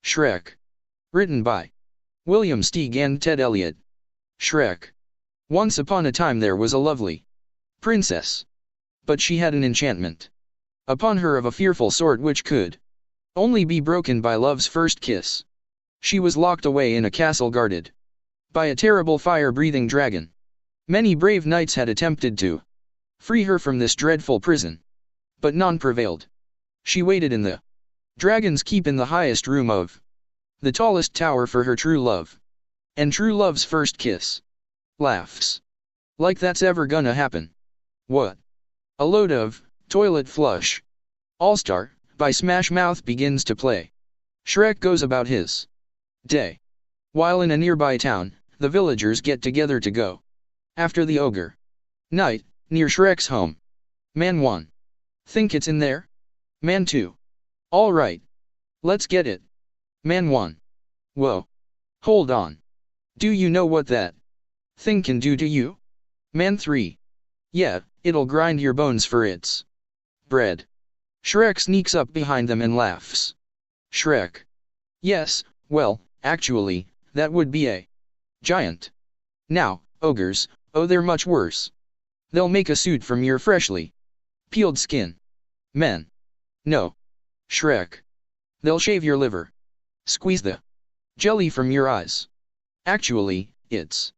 Shrek. Written by William Steig and Ted Elliott. Shrek. Once upon a time there was a lovely princess. But she had an enchantment upon her of a fearful sort which could only be broken by love's first kiss. She was locked away in a castle guarded by a terrible fire-breathing dragon. Many brave knights had attempted to free her from this dreadful prison, but none prevailed. She waited in the dragon's keep in the highest room of the tallest tower for her true love. And true love's first kiss. Laughs. Like that's ever gonna happen. What? A load of toilet flush. All-Star by Smash Mouth begins to play. Shrek goes about his day. While in a nearby town, the villagers get together to go after the ogre. Night, near Shrek's home. Man 1. Think it's in there? Man 2. All right. Let's get it. Man 1. Whoa. Hold on. Do you know what that thing can do to you? Man 3. Yeah, it'll grind your bones for its bread. Shrek sneaks up behind them and laughs. Shrek. Yes, well, actually, that would be a giant. Now, ogres, oh they're much worse. They'll make a suit from your freshly peeled skin. Men. No. Shrek. They'll shave your liver. Squeeze the jelly from your eyes. Actually, it's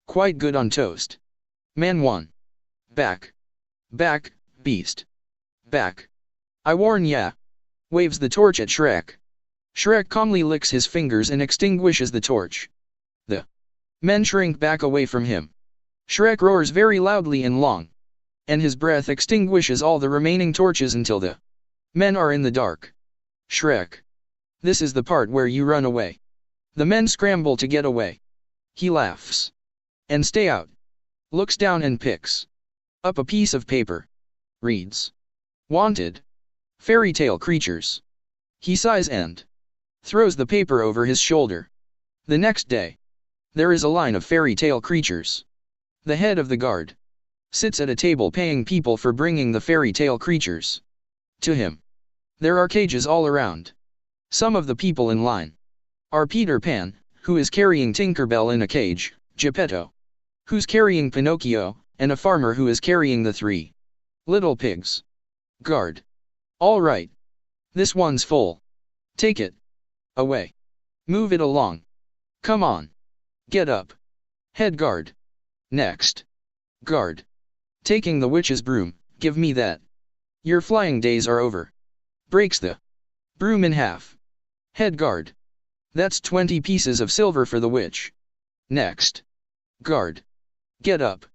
quite good on toast. Man 1. Back. Back, beast. Back. I warn ya. Waves the torch at Shrek. Shrek calmly licks his fingers and extinguishes the torch. The men shrink back away from him. Shrek roars very loudly and long, and his breath extinguishes all the remaining torches until the men are in the dark. Shrek. This is the part where you run away. The men scramble to get away. He laughs. And stay out. Looks down and picks up a piece of paper. Reads. Wanted. Fairy tale creatures. He sighs and throws the paper over his shoulder. The next day, there is a line of fairy tale creatures. The head of the guard sits at a table paying people for bringing the fairy tale creatures to him. There are cages all around. Some of the people in line are Peter Pan, who is carrying Tinkerbell in a cage, Geppetto, who's carrying Pinocchio, and a farmer who is carrying the 3 little pigs. Guard. All right. This one's full. Take it away. Move it along. Come on. Get up. Head guard. Next. Guard. Taking the witch's broom, give me that. Your flying days are over. Breaks the broom in half. Head guard. That's 20 pieces of silver for the witch. Next. Guard. Get up.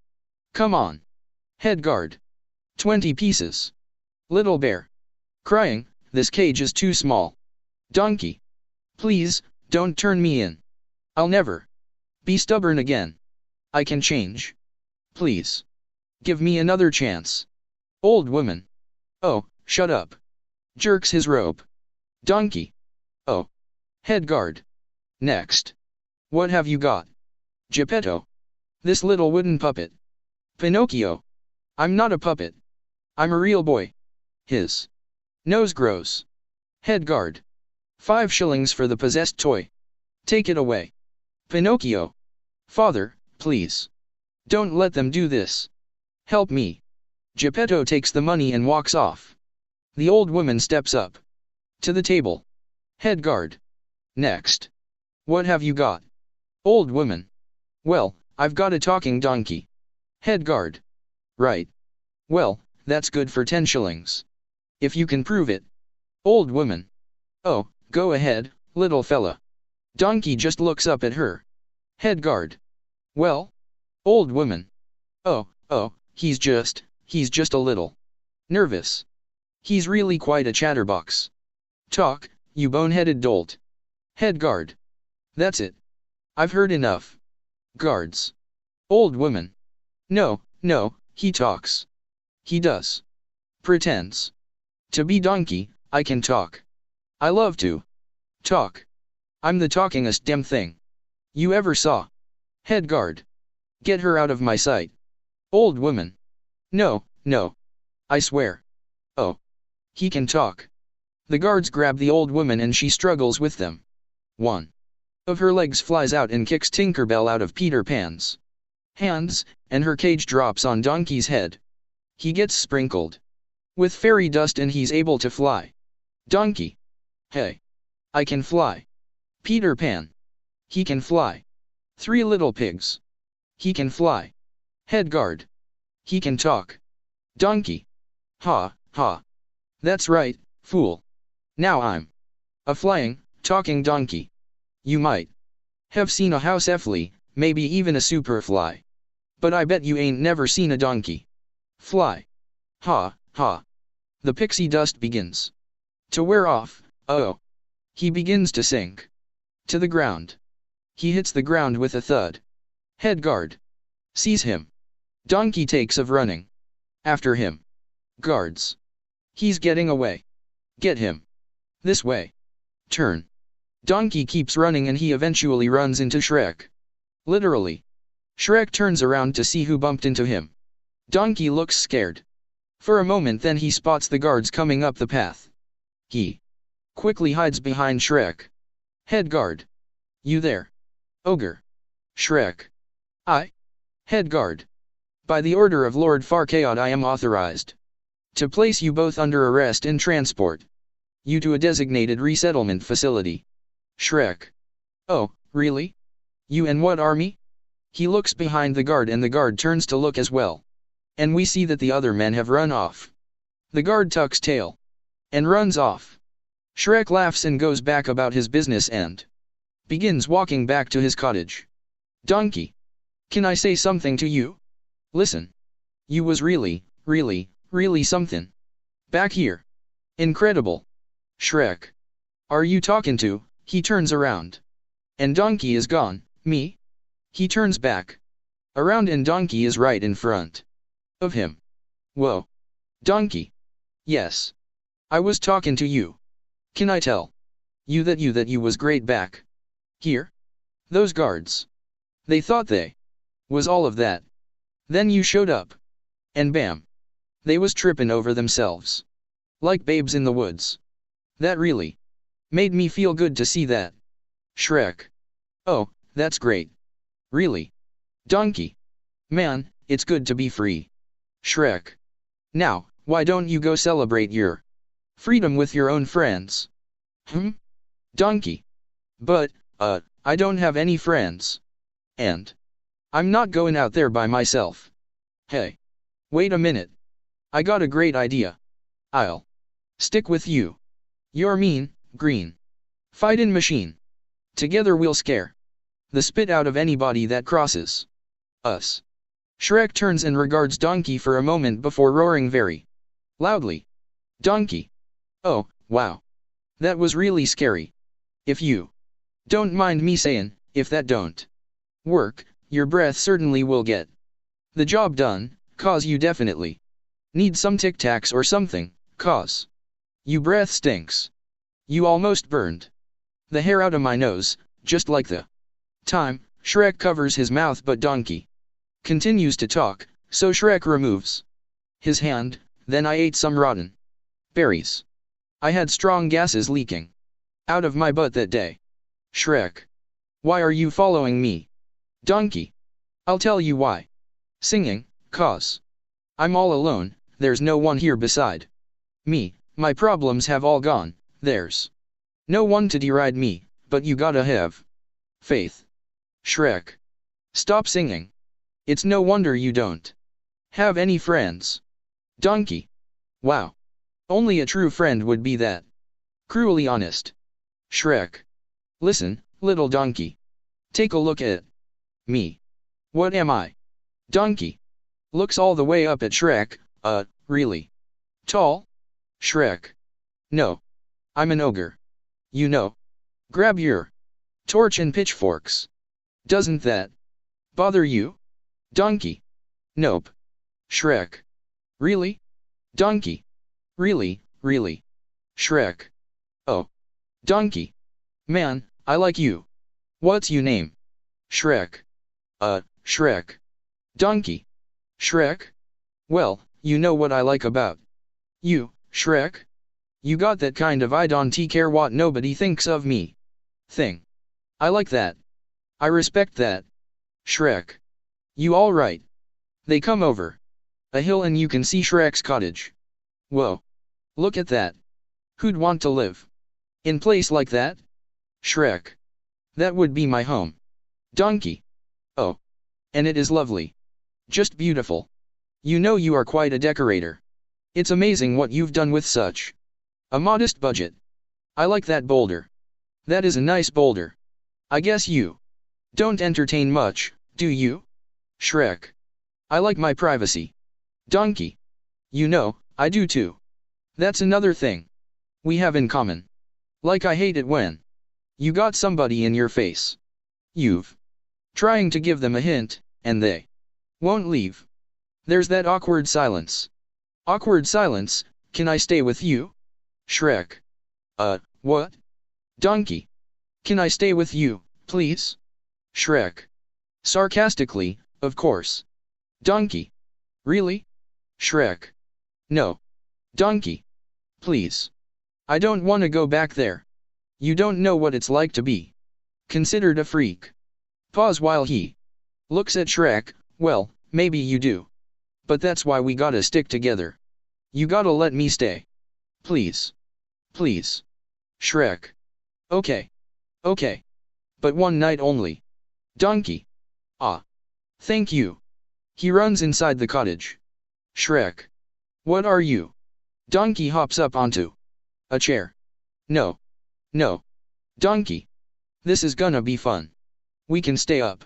Come on. Head guard. 20 pieces. Little bear. Crying, this cage is too small. Donkey. Please, don't turn me in. I'll never be stubborn again. I can change. Please. Give me another chance. Old woman. Oh, shut up. Jerks his rope. Donkey. Oh. Head guard. Next. What have you got? Geppetto. This little wooden puppet. Pinocchio. I'm not a puppet. I'm a real boy. His nose grows. Head guard. 5 shillings for the possessed toy. Take it away. Pinocchio. Father, please. Don't let them do this. Help me. Geppetto takes the money and walks off. The old woman steps up to the table. Head guard. Next. What have you got? Old woman. Well, I've got a talking donkey. Head guard. Right. Well, that's good for 10 shillings. If you can prove it. Old woman. Oh, go ahead, little fella. Donkey just looks up at her. Head guard. Well? Old woman. Oh, he's just a little nervous. He's really quite a chatterbox. Talk, you boneheaded dolt. Head guard. That's it. I've heard enough. Guards. Old woman. No, he talks. He does. Pretends to be donkey. I can talk. I love to talk. I'm the talkingest damn thing you ever saw. Head guard. Get her out of my sight. Old woman. No, I swear. Oh. He can talk. The guards grab the old woman and she struggles with them. One of her legs flies out and kicks Tinkerbell out of Peter Pan's hands, and her cage drops on Donkey's head. He gets sprinkled with fairy dust and he's able to fly. Donkey. Hey. I can fly. Peter Pan. He can fly. Three Little Pigs. He can fly. Headguard. He can talk. Donkey. Ha, ha. That's right, fool. Now I'm a flying, talking donkey. You might have seen a house Effly, maybe even a superfly. But I bet you ain't never seen a donkey fly. Ha, ha. The pixie dust begins to wear off. Oh. He begins to sink to the ground. He hits the ground with a thud. Headguard sees him. Donkey takes of running after him. Guards. He's getting away. Get him. This way. Turn. Donkey keeps running and he eventually runs into Shrek. Literally. Shrek turns around to see who bumped into him. Donkey looks scared for a moment, then he spots the guards coming up the path. He quickly hides behind Shrek. Headguard. You there? Ogre. Shrek. I. Headguard. By the order of Lord Farquaad I am authorized to place you both under arrest and transport you to a designated resettlement facility. Shrek. Oh, really? You and what army? He looks behind the guard and the guard turns to look as well. And we see that the other men have run off. The guard tucks tail and runs off. Shrek laughs and goes back about his business and begins walking back to his cottage. Donkey. Can I say something to you? Listen. You was really something back here. Incredible. Shrek. Are you talking to? He turns around. And Donkey is gone. Me? He turns back around and Donkey is right in front of him. Whoa. Donkey. Yes. I was talking to you. Can I tell you that you was great back here? Those guards. They thought they was all of that. Then you showed up. And bam. They was tripping over themselves. Like babes in the woods. That really made me feel good to see that. Shrek. Oh, that's great. Really. Donkey. Man, it's good to be free. Shrek. Now, why don't you go celebrate your freedom with your own friends? Donkey. But, I don't have any friends. And I'm not going out there by myself. Hey. Wait a minute. I got a great idea. I'll stick with you. You're mean, green. Fightin' machine. Together we'll scare the spit out of anybody that crosses us. Shrek turns and regards Donkey for a moment before roaring very loudly. Donkey. Oh, wow. That was really scary. If you don't mind me saying, if that don't work, your breath certainly will get the job done, cause you definitely need some Tic Tacs or something, cause you breath stinks. You almost burned the hair out of my nose, just like the time. Shrek covers his mouth but Donkey continues to talk, so Shrek removes his hand. Then I ate some rotten berries. I had strong gases leaking out of my butt that day. Shrek. Why are you following me? Donkey. I'll tell you why. Singing, cause I'm all alone, there's no one here beside me, my problems have all gone, there's no one to deride me, but you gotta have faith. Shrek. Stop singing. It's no wonder you don't have any friends. Donkey. Wow. Only a true friend would be that cruelly honest. Shrek. Listen, little donkey. Take a look at me. What am I? Donkey. Looks all the way up at Shrek. Really? Tall? Shrek. No. I'm an ogre. You know. Grab your torch and pitchforks. Doesn't that bother you? Donkey. Nope. Shrek. Really? Donkey. Really? Shrek. Oh. Donkey. Man, I like you. What's you name? Shrek. Shrek. Donkey. Shrek? Well, you know what I like about you, Shrek? You got that kind of I don't care what nobody thinks of me thing. I like that. I respect that. Shrek. You all right? They come over a hill and you can see Shrek's cottage. Whoa. Look at that. Who'd want to live in place like that? Shrek. That would be my home. Donkey. Oh. And it is lovely. Just beautiful. You know you are quite a decorator. It's amazing what you've done with such a modest budget. I like that boulder. That is a nice boulder. I guess you don't entertain much, do you? Shrek. I like my privacy. Donkey. You know, I do too. That's another thing we have in common. Like I hate it when you got somebody in your face. You've trying to give them a hint, and they won't leave. There's that awkward silence. Awkward silence, can I stay with you? Shrek. What? Donkey. Can I stay with you, please? Shrek. Sarcastically, of course. Donkey. Really? Shrek. No. Donkey. Please. I don't want to go back there. You don't know what it's like to be considered a freak. Pause while he looks at Shrek. Well, maybe you do. But that's why we gotta stick together. You gotta let me stay. Please. Please. Shrek. Okay. Okay. But one night only. Donkey. Ah. Thank you. He runs inside the cottage. Shrek. What are you? Donkey hops up onto a chair. No. No. Donkey. This is gonna be fun. We can stay up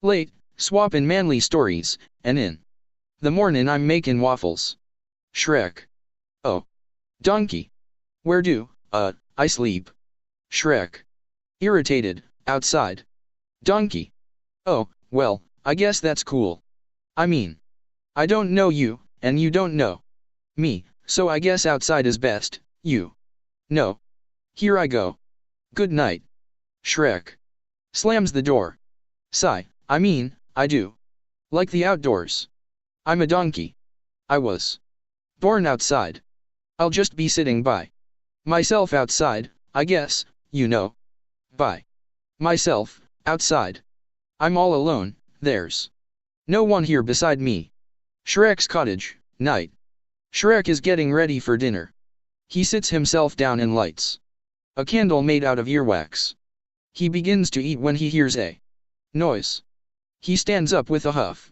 late, swappin' manly stories, and in the mornin' I'm making waffles. Shrek. Oh. Donkey. Where do, I sleep? Shrek. Irritated, outside. Donkey. Oh, well, I guess that's cool. I mean, I don't know you, and you don't know me, so I guess outside is best, you know. Here I go. Good night. Shrek. Slams the door. Sigh, I do like the outdoors. I'm a donkey. I was born outside. I'll just be sitting by myself outside, I guess, you know. By myself, outside. I'm all alone, there's no one here beside me. Shrek's cottage, night. Shrek is getting ready for dinner. He sits himself down and lights a candle made out of earwax. He begins to eat when he hears a noise. He stands up with a huff.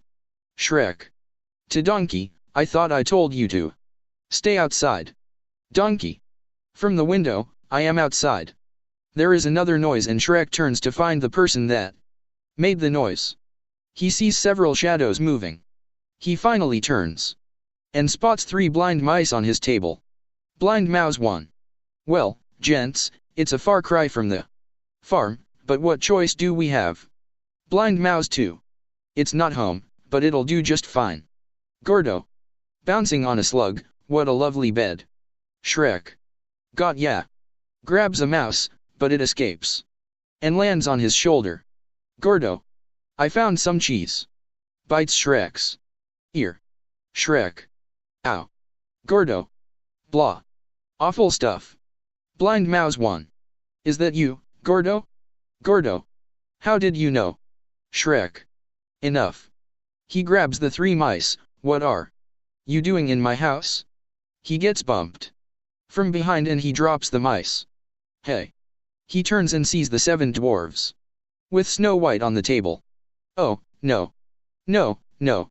Shrek. To Donkey, I thought I told you to stay outside. Donkey. From the window, I am outside. There is another noise and Shrek turns to find the person that made the noise. He sees several shadows moving. He finally turns and spots 3 blind mice on his table. Blind Mouse 1. Well, gents, it's a far cry from the farm, but what choice do we have? Blind Mouse 2. It's not home, but it'll do just fine. Gordo. Bouncing on a slug, what a lovely bed. Shrek. Got ya. Grabs a mouse, but it escapes and lands on his shoulder. Gordo. I found some cheese. Bites Shrek's ear. Shrek. Ow. Gordo. Blah. Awful stuff. Blind Mouse 1. Is that you, Gordo? Gordo. How did you know? Shrek. Enough. He grabs the 3 mice. What are you doing in my house? He gets bumped from behind and he drops the mice. Hey. He turns and sees the 7 dwarves with Snow White on the table. Oh, no. No, no.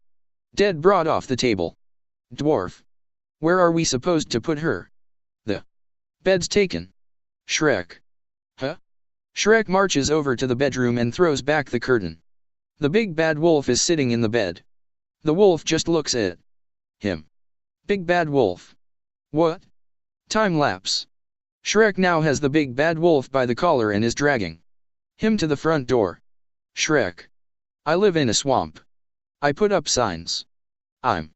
Dead brought off the table. Dwarf. Where are we supposed to put her? The bed's taken. Shrek. Huh? Shrek marches over to the bedroom and throws back the curtain. The big bad wolf is sitting in the bed. The wolf just looks at him. Big bad wolf. What? Time lapse. Shrek now has the big bad wolf by the collar and is dragging him to the front door. Shrek. I live in a swamp. I put up signs. I'm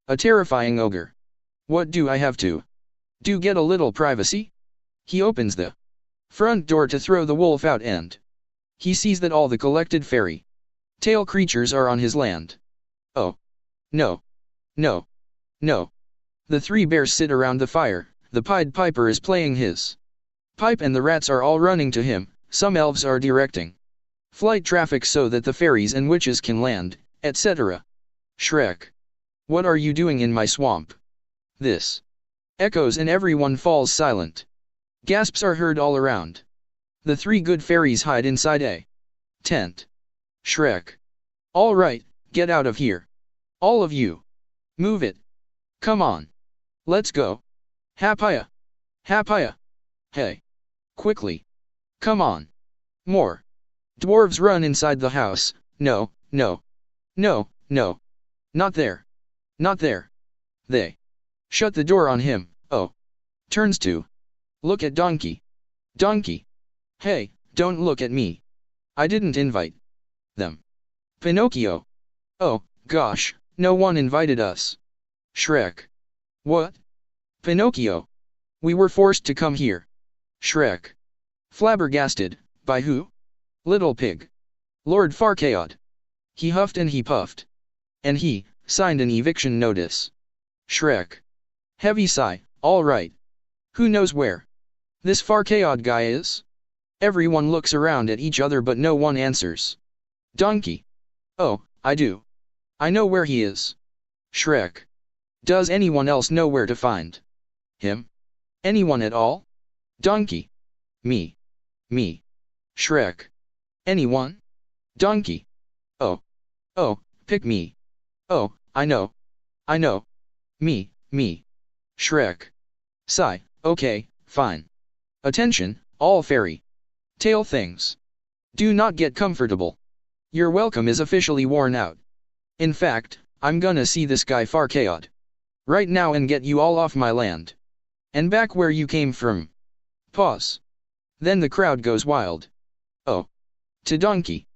a terrifying ogre. What do I have to do get a little privacy? He opens the front door to throw the wolf out and he sees that all the collected fairy tale creatures are on his land. Oh. No. No. No. The 3 bears sit around the fire, the Pied Piper is playing his pipe and the rats are all running to him, some elves are directing flight traffic so that the fairies and witches can land, etc. Shrek. What are you doing in my swamp? This echoes and everyone falls silent. Gasps are heard all around. The three good fairies hide inside a tent. Shrek. All right, get out of here. All of you. Move it. Come on. Let's go. Hapaya. Hapaya. Hey. Quickly. Come on. More. Dwarves run inside the house. No, no. No, no. Not there. Not there. They shut the door on him. Oh. Turns to look at Donkey. Donkey. Hey, don't look at me. I didn't invite them. Pinocchio. Oh, gosh, no one invited us. Shrek. What? Pinocchio. We were forced to come here. Shrek. Flabbergasted, by who? Little Pig. Lord Farquaad. He huffed and he puffed. And he signed an eviction notice. Shrek. Heavy sigh, all right. Who knows where this Farquaad guy is? Everyone looks around at each other but no one answers. Donkey. Oh, I do. I know where he is. Shrek. Does anyone else know where to find him? Anyone at all? Donkey. Me. Me. Shrek. Anyone? Donkey. Oh. Oh, pick me. Oh, I know. I know. Me, me. Shrek. Sigh, okay, fine. Attention, all fairy tale things. Do not get comfortable. Your welcome is officially worn out. In fact, I'm gonna see this guy Farquaad right now and get you all off my land. And back where you came from. Pause. Then the crowd goes wild. Oh. To Donkey.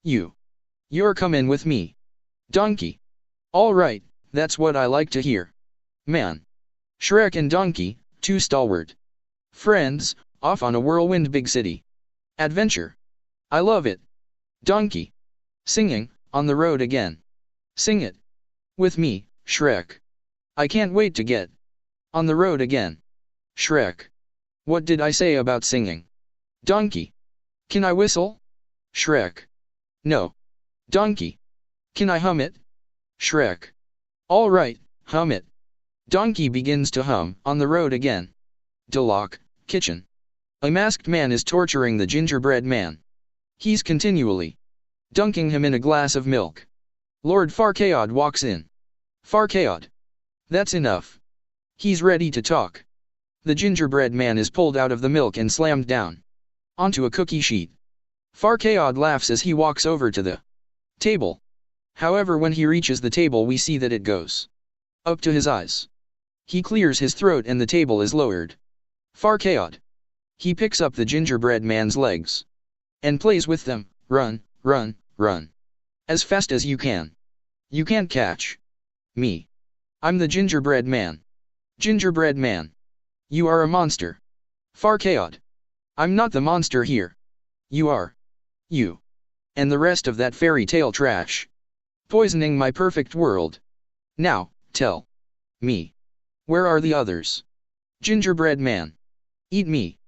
You're coming with me. Donkey. All right, that's what I like to hear. Man. Shrek and Donkey, two stalwart friends, off on a whirlwind big city adventure. I love it. Donkey. Singing, on the road again. Sing it. With me, Shrek. I can't wait to get on the road again. Shrek. What did I say about singing? Donkey. Can I whistle? Shrek. No. Donkey. Can I hum it? Shrek. All right, hum it. Donkey begins to hum, on the road again. Deloc, kitchen. A masked man is torturing the gingerbread man. He's continually dunking him in a glass of milk. Lord Farquaad walks in. Farquaad. That's enough. He's ready to talk. The gingerbread man is pulled out of the milk and slammed down onto a cookie sheet. Farquaad laughs as he walks over to the table. However, when he reaches the table we see that it goes up to his eyes. He clears his throat and the table is lowered. Farquaad. He picks up the gingerbread man's legs and plays with them. Run, run, run. As fast as you can. You can't catch me. I'm the gingerbread man. Gingerbread man. You are a monster. Farquaad. I'm not the monster here. You are. You. And the rest of that fairy tale trash. Poisoning my perfect world. Now, tell me. Where are the others? Gingerbread man. Eat me.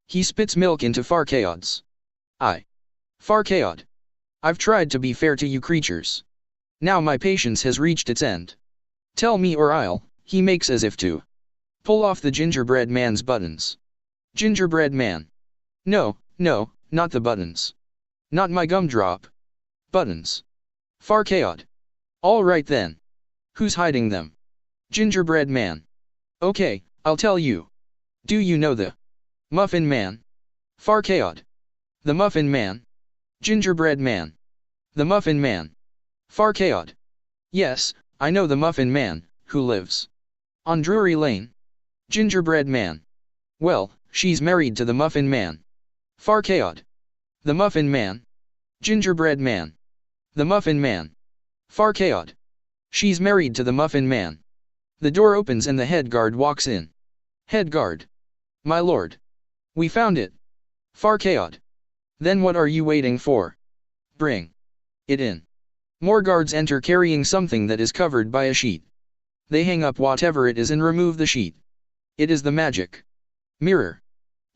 He spits milk into Farquaad's eye. Farquaad. I've tried to be fair to you creatures. Now my patience has reached its end. Tell me or I'll. He makes as if to pull off the gingerbread man's buttons. Gingerbread man. No, no, not the buttons. Not my gumdrop. Buttons. Farquaad. All right then. Who's hiding them? Gingerbread man. Okay, I'll tell you. Do you know the Muffin Man? Farquaad. The Muffin Man? Gingerbread man. The Muffin Man. Farquaad. Yes, I know the Muffin Man, who lives on Drury Lane. Gingerbread man. Well, she's married to the Muffin Man. Farquaad. The Muffin Man. Gingerbread man. The Muffin Man. Farquaad. She's married to the Muffin Man. The door opens and the head guard walks in. Head guard. My lord. We found it. Farquaad. Then what are you waiting for? Bring it in. More guards enter carrying something that is covered by a sheet. They hang up whatever it is and remove the sheet. It is the magic mirror.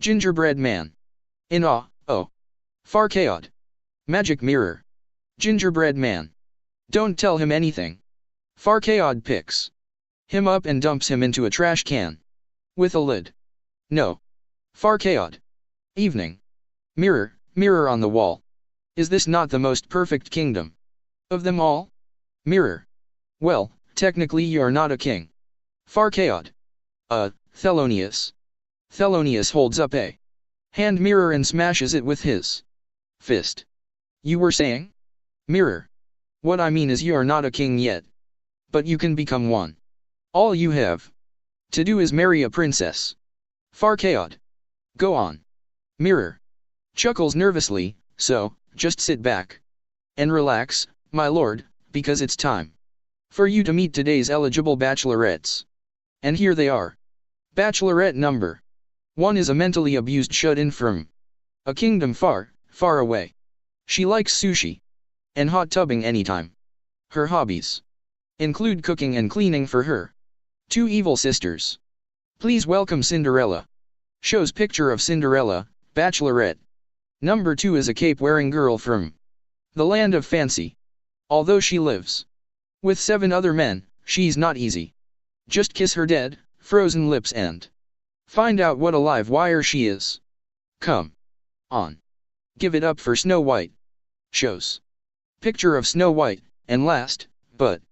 Gingerbread man. In awe, oh. Farkaod. Magic mirror. Gingerbread man. Don't tell him anything. Farkaod picks him up and dumps him into a trash can. With a lid. No. Farkaod. Evening. Mirror, mirror on the wall. Is this not the most perfect kingdom of them all? Mirror. Well, technically you're not a king. Farkaod. Thelonious. Thelonious holds up a hand mirror and smashes it with his fist. You were saying? Mirror. What I mean is you're not a king yet. But you can become one. All you have to do is marry a princess. Farkaod. Go on. Mirror. Chuckles nervously, so, just sit back and relax, my lord, because it's time for you to meet today's eligible bachelorettes. And here they are. Bachelorette number 1 is a mentally abused shut-in from a kingdom far, far away. She likes sushi and hot tubbing anytime. Her hobbies include cooking and cleaning for her 2 evil sisters. Please welcome Cinderella. Shows picture of Cinderella, Bachelorette. Number 2 is a cape-wearing girl from the land of fancy. Although she lives with 7 other men, she's not easy. Just kiss her dead, frozen lips and find out what a live wire she is. Come on. Give it up for Snow White. Shows picture of Snow White, and last, but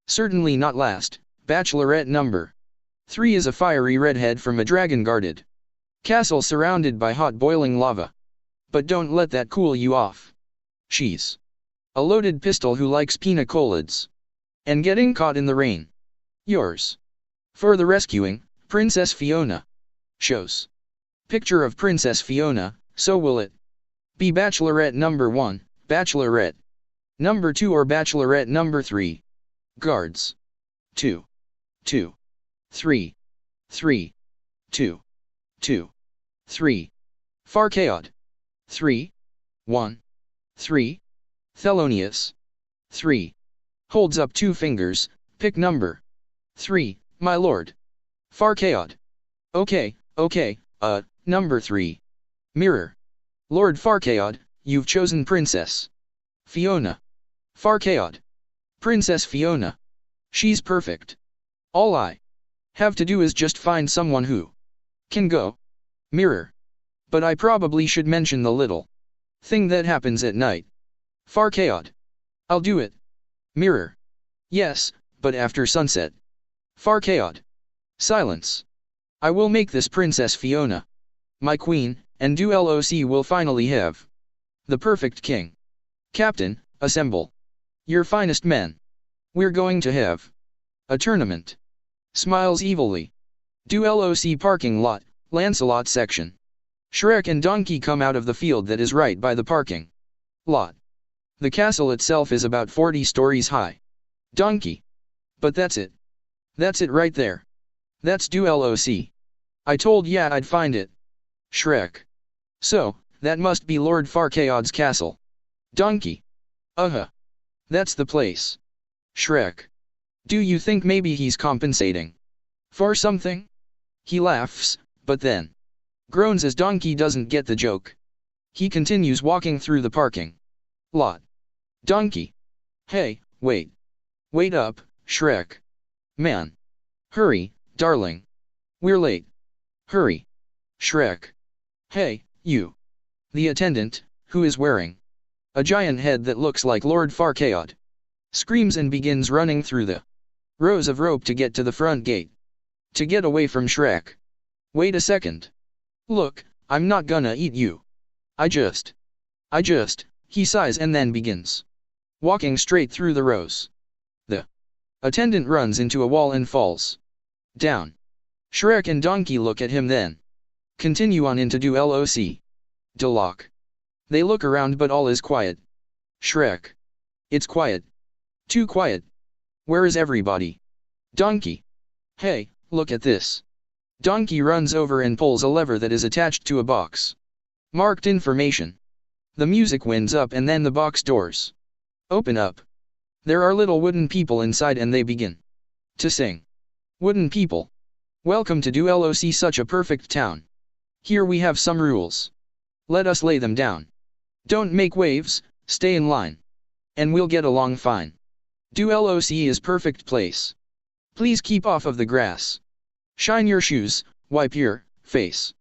certainly not last, Bachelorette number 3 is a fiery redhead from a dragon-guarded castle surrounded by hot boiling lava. But don't let that cool you off. She's a loaded pistol who likes pina coladas and getting caught in the rain. Yours for the rescuing, Princess Fiona. Shows picture of Princess Fiona. So will it be Bachelorette number 1, Bachelorette number 2 or Bachelorette number 3? Guards. 2. 2. 3. 3. 2. 2. 3. Farkaod. 3. 1. 3. Thelonious. 3. Holds up 2 fingers, pick number 3, my lord. Farkaod. Okay, number 3. Mirror. Lord Farkaod, you've chosen Princess Fiona. Farkaod. Princess Fiona. She's perfect. All I have to do is just find someone who can go. Mirror. But I probably should mention the little thing that happens at night. Farkaod. I'll do it. Mirror. Yes, but after sunset. Farkaod. Silence. I will make this Princess Fiona my queen, and LOC will finally have the perfect king. Captain, assemble your finest men. We're going to have a tournament. Smiles evilly. LOC parking lot, Lancelot section. Shrek and Donkey come out of the field that is right by the parking lot. The castle itself is about 40 stories high. Donkey. But that's it. That's it right there. That's LOC. I told ya I'd find it. Shrek. So, that must be Lord Farkaod's castle. Donkey. That's the place. Shrek. Do you think maybe he's compensating for something? He laughs, but then groans as Donkey doesn't get the joke. He continues walking through the parking lot. Donkey. Hey, wait. Wait up, Shrek. Man. Hurry, darling. We're late. Hurry. Shrek. Hey, you. The attendant, who is wearing a giant head that looks like Lord Farkaod, screams and begins running through the rows of rope to get to the front gate. To get away from Shrek. Wait a second. Look, I'm not gonna eat you. I just, he sighs and then begins walking straight through the rows. The attendant runs into a wall and falls down. Shrek and Donkey look at him then continue on into LOC. Deloc. They look around but all is quiet. Shrek. It's quiet. Too quiet. Where is everybody? Donkey. Hey, look at this. Donkey runs over and pulls a lever that is attached to a box marked information. The music winds up and then the box doors open up. There are little wooden people inside and they begin to sing. Wooden people. Welcome to LOC, such a perfect town. Here we have some rules. Let us lay them down. Don't make waves, stay in line. And we'll get along fine. Do LOC is perfect place. Please keep off of the grass. Shine your shoes, wipe your face.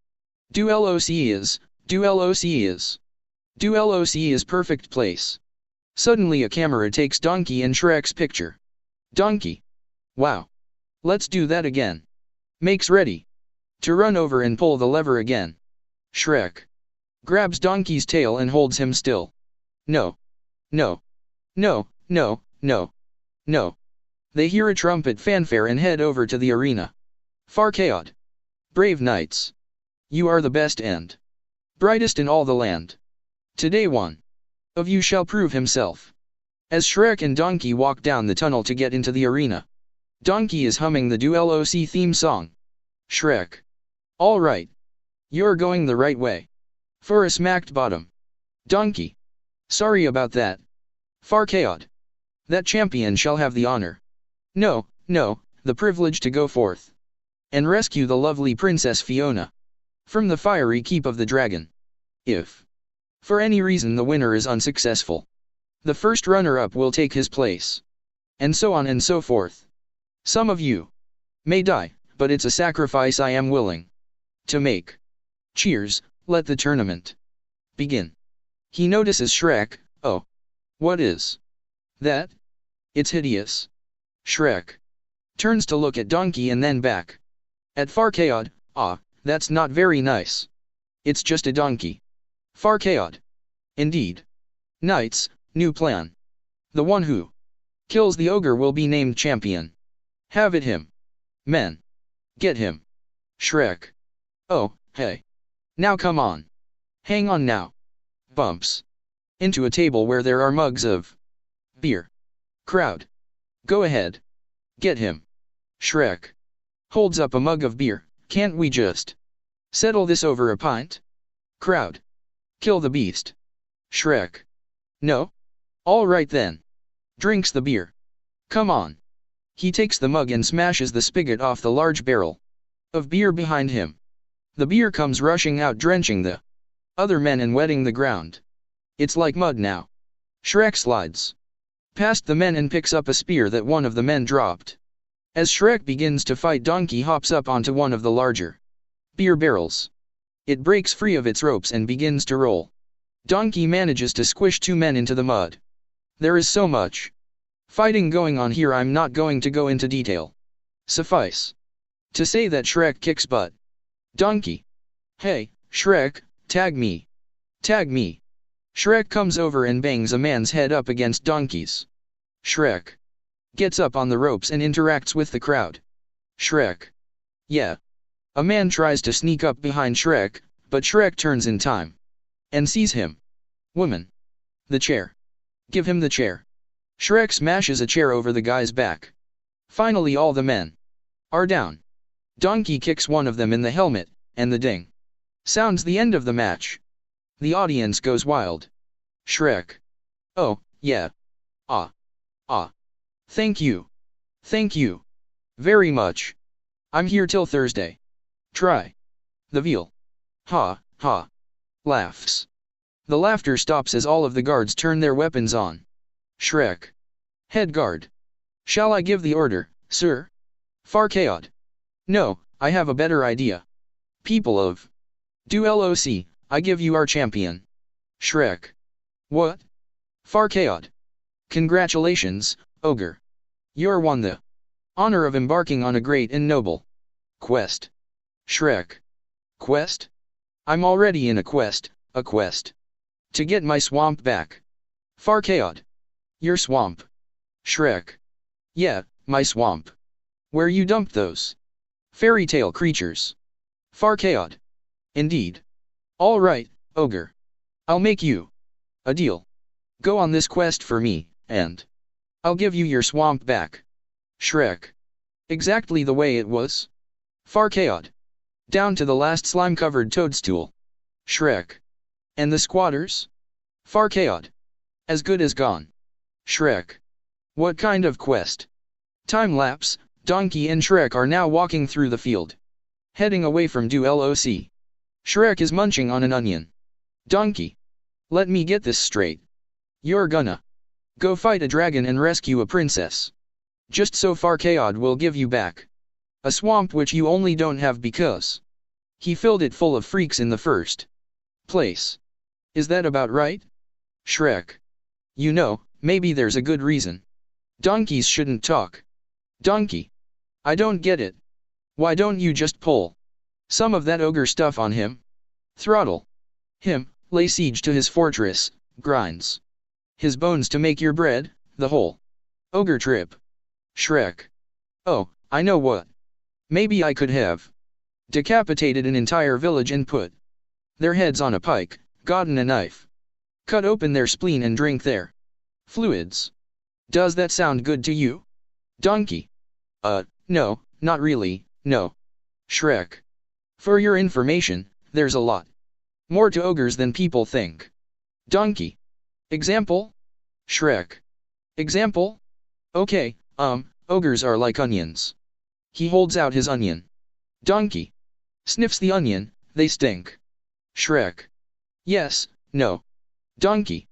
Do LOC is, do LOC is. Do LOC is perfect place. Suddenly a camera takes Donkey and Shrek's picture. Donkey. Wow. Let's do that again. Makes ready. To run over and pull the lever again. Shrek. Grabs Donkey's tail and holds him still. No. No. No, no, no. No. They hear a trumpet fanfare and head over to the arena. Farcaod. Brave knights. You are the best and brightest in all the land. Today one of you shall prove himself. As Shrek and Donkey walk down the tunnel to get into the arena. Donkey is humming the Do LOC theme song. Shrek. All right. You're going the right way. For a smacked bottom. Donkey. Sorry about that. Farcaod. That champion shall have the honor. No, no, the privilege to go forth. And rescue the lovely Princess Fiona. From the fiery keep of the dragon. If for any reason the winner is unsuccessful. The first runner-up will take his place. And so on and so forth. Some of you may die, but it's a sacrifice I am willing to make. Cheers, let the tournament begin. He notices Shrek. Oh. What is that? It's hideous. Shrek turns to look at Donkey and then back at Farcaod. Ah, that's not very nice. It's just a donkey. Farcaod. Indeed. Knights, new plan. The one who kills the ogre will be named champion. Have it him. Men. Get him. Shrek. Oh, hey. Now come on. Hang on now. Bumps. Into a table where there are mugs of beer. Crowd. Go ahead. Get him. Shrek. Holds up a mug of beer. Can't we just settle this over a pint? Crowd. Kill the beast. Shrek. No? All right then. Drinks the beer. Come on. He takes the mug and smashes the spigot off the large barrel of beer behind him. The beer comes rushing out, drenching the other men and wetting the ground. It's like mud now. Shrek slides past the men and picks up a spear that one of the men dropped. As Shrek begins to fight, Donkey hops up onto one of the larger beer barrels. It breaks free of its ropes and begins to roll. Donkey manages to squish two men into the mud. There is so much fighting going on here, I'm not going to go into detail. Suffice to say that Shrek kicks butt. Donkey. Hey, Shrek, tag me. Tag me. Shrek comes over and bangs a man's head up against Donkey's. Shrek gets up on the ropes and interacts with the crowd. Shrek. Yeah. A man tries to sneak up behind Shrek, but Shrek turns in time and sees him. Woman. The chair. Give him the chair. Shrek smashes a chair over the guy's back. Finally all the men are down. Donkey kicks one of them in the helmet, and the ding sounds the end of the match. The audience goes wild. Shrek. Oh, yeah. Ah. Ah. Thank you. Thank you. Very much. I'm here till Thursday. Try. The veal. Ha, ha. Laughs. The laughter stops as all of the guards turn their weapons on. Shrek. Head guard. Shall I give the order, sir? Farcaod. No, I have a better idea. People of Do LOC, I give you our champion. Shrek. What? Farcaod. Congratulations, ogre. You're won the honor of embarking on a great and noble quest. Shrek. Quest? I'm already in a quest to get my swamp back. Farcaod. Your swamp. Shrek. Yeah, my swamp. Where you dumped those fairy tale creatures. Farcaod. Indeed. All right, ogre. I'll make you a deal. Go on this quest for me, and I'll give you your swamp back. Shrek. Exactly the way it was. Farcaod. Down to the last slime-covered toadstool. Shrek. And the squatters? Farcaod. As good as gone. Shrek. What kind of quest? Time lapse. Donkey and Shrek are now walking through the field, heading away from Do LOC. Shrek is munching on an onion. Donkey. Let me get this straight. You're gonna go fight a dragon and rescue a princess. Just so far Chaod will give you back a swamp which you only don't have because he filled it full of freaks in the first place. Is that about right? Shrek. You know, maybe there's a good reason. Donkeys shouldn't talk. Donkey. I don't get it. Why don't you just pull some of that ogre stuff on him? Throttle him, lay siege to his fortress, grinds his bones to make your bread, the whole ogre trip. Shrek. Oh, I know what. Maybe I could have decapitated an entire village and put their heads on a pike, gotten a knife, cut open their spleen and drink their fluids. Does that sound good to you? Donkey. No, not really, no. Shrek. For your information, there's a lot more to ogres than people think. Donkey. Example? Shrek. Example? Okay, ogres are like onions. He holds out his onion. Donkey. Sniffs the onion, they stink. Shrek. Yes, no. Donkey.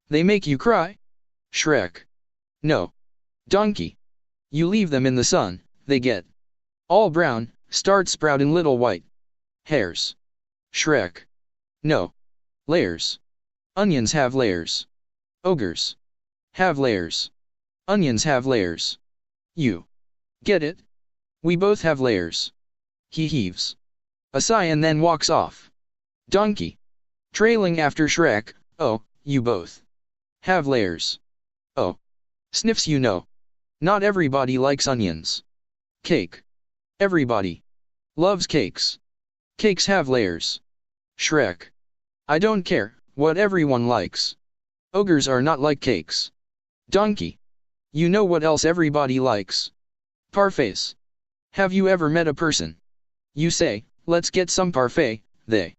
They make you cry? Shrek. No. Donkey. You leave them in the sun, they get all brown, start sprouting little white hairs. Shrek. No. Layers. Onions have layers. Ogres have layers. Onions have layers. You get it? We both have layers. He heaves a sigh and then walks off. Donkey. Trailing after Shrek. Oh, you both have layers. Oh. Sniffs. You know, not everybody likes onions. Cake. Everybody loves cakes. Cakes have layers. Shrek. I don't care what everyone likes. Ogres are not like cakes. Donkey. You know what else everybody likes? Parfaits. Have you ever met a person? You say, let's get some parfait, they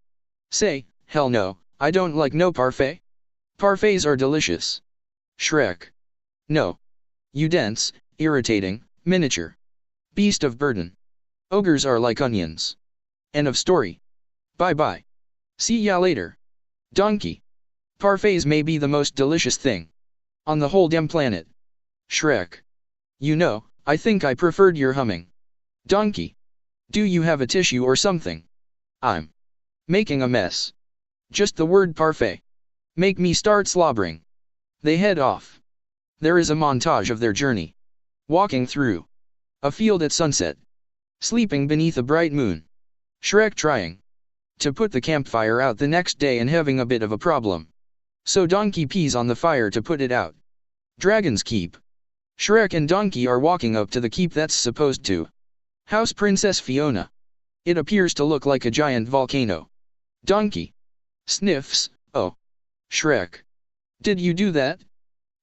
say, hell no, I don't like no parfait. Parfaits are delicious. Shrek. No. You dense, irritating, miniature beast of burden. Ogres are like onions. End of story. Bye bye. See ya later. Donkey. Parfaits may be the most delicious thing on the whole damn planet. Shrek. You know, I think I preferred your humming. Donkey. Do you have a tissue or something? I'm making a mess. Just the word parfait make me start slobbering. They head off. There is a montage of their journey. Walking through a field at sunset. Sleeping beneath a bright moon. Shrek trying to put the campfire out the next day and having a bit of a problem. So Donkey pees on the fire to put it out. Dragon's Keep. Shrek and Donkey are walking up to the keep that's supposed to house Princess Fiona. It appears to look like a giant volcano. Donkey sniffs. Oh. Shrek. Did you do that?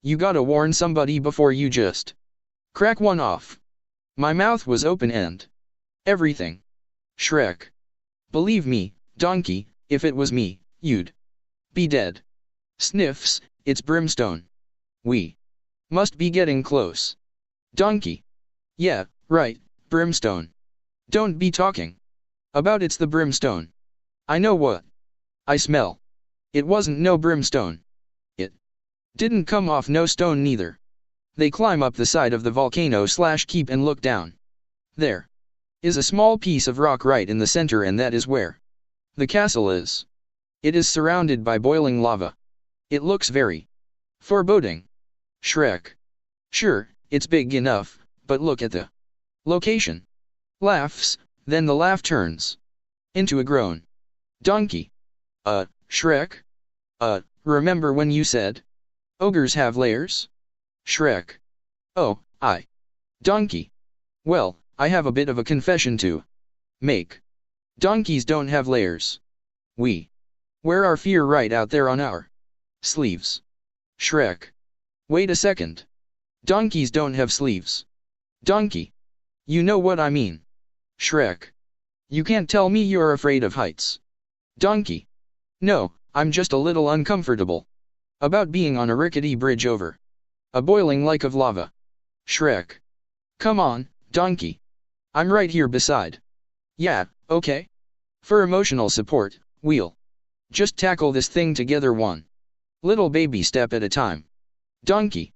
You gotta warn somebody before you just crack one off. My mouth was open and everything. Shrek. Believe me, Donkey, if it was me, you'd be dead. Sniffs. It's brimstone. We must be getting close. Donkey. Yeah, right, brimstone. Don't be talking about it's the brimstone. I know what I smell. It wasn't no brimstone. It didn't come off no stone neither. They climb up the side of the volcano/keep and look down. There is a small piece of rock right in the center, and that is where the castle is. It is surrounded by boiling lava. It looks very foreboding. Shrek. Sure, it's big enough, but look at the location. Laughs, then the laugh turns into a groan. Donkey. Shrek? Remember when you said ogres have layers? Shrek. Oh, Donkey. Well, I have a bit of a confession to make. Donkeys don't have layers. We wear our fear right out there on our sleeves. Shrek. Wait a second. Donkeys don't have sleeves. Donkey. You know what I mean. Shrek. You can't tell me you're afraid of heights. Donkey. No, I'm just a little uncomfortable about being on a rickety bridge over a boiling lake of lava. Shrek. Come on, Donkey. I'm right here beside. Yeah, okay. For emotional support, we'll just tackle this thing together one Little baby step at a time. Donkey.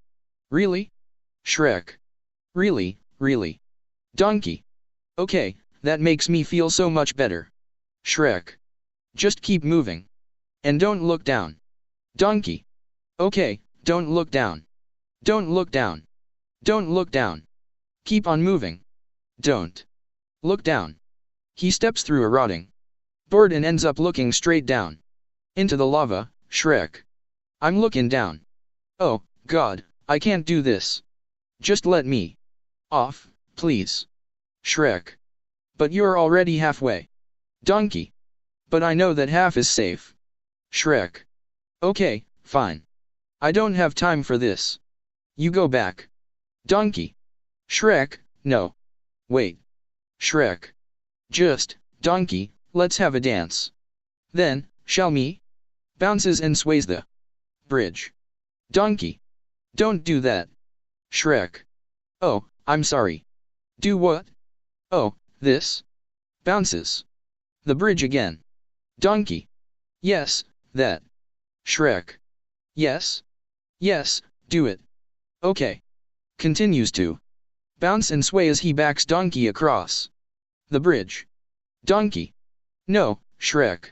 Really? Shrek. Really, really. Donkey. Okay, that makes me feel so much better. Shrek. Just keep moving. And don't look down. Donkey. Okay, don't look down. Don't look down. Don't look down. Keep on moving. Don't look down. He steps through a rotting board and ends up looking straight down into the lava. Shrek. I'm looking down. Oh, God, I can't do this. Just let me off, please. Shrek. But you're already halfway. Donkey. But I know that half is safe. Shrek. Okay, fine. I don't have time for this. You go back. Donkey. Shrek, no. Wait. Shrek. Just, Donkey, let's have a dance. Then, shall me? Bounces and sways the bridge. Donkey. Don't do that. Shrek. Oh, I'm sorry. Do what? Oh, this. Bounces. The bridge again. Donkey. Yes, that. Shrek. Yes. Yes, do it. Okay. Continues to bounce and sway as he backs Donkey across the bridge. Donkey. No, Shrek.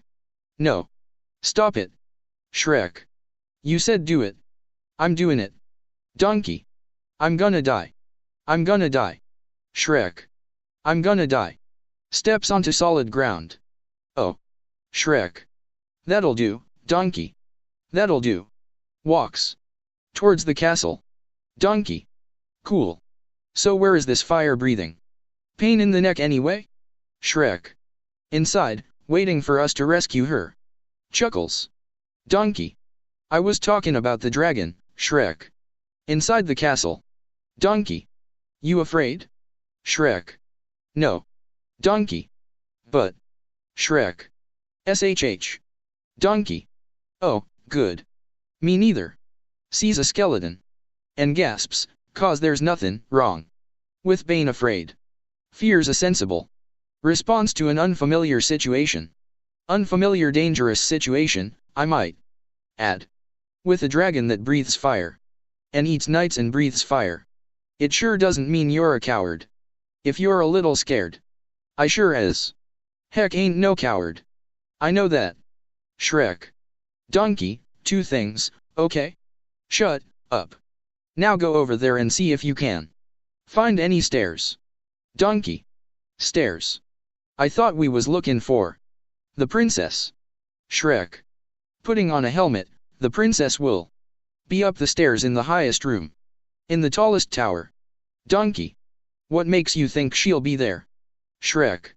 No. Stop it. Shrek. You said do it. I'm doing it. Donkey. I'm gonna die. I'm gonna die. Shrek. I'm gonna die. Steps onto solid ground. Oh. Shrek. That'll do, Donkey. That'll do. Walks towards the castle. Donkey. Cool. So where is this fire breathing pain in the neck anyway? Shrek. Inside, waiting for us to rescue her. Chuckles. Donkey. I was talking about the dragon, Shrek. Inside the castle. Donkey. You afraid? Shrek. No. Donkey. But. Shrek. SHH. Donkey. Oh, good. Me neither. Sees a skeleton. And gasps, cause there's nothing wrong with being afraid. Fear's a sensible response to an unfamiliar situation. Unfamiliar dangerous situation, I might add. With a dragon that breathes fire. And eats knights and breathes fire. It sure doesn't mean you're a coward. If you're a little scared. I sure as heck ain't no coward. I know that. Shrek. Donkey, two things, okay? Shut up. Now go over there and see if you can find any stairs. Donkey. Stairs. I thought we was looking for the princess. Shrek. Putting on a helmet, the princess will be up the stairs in the highest room. In the tallest tower. Donkey. What makes you think she'll be there? Shrek.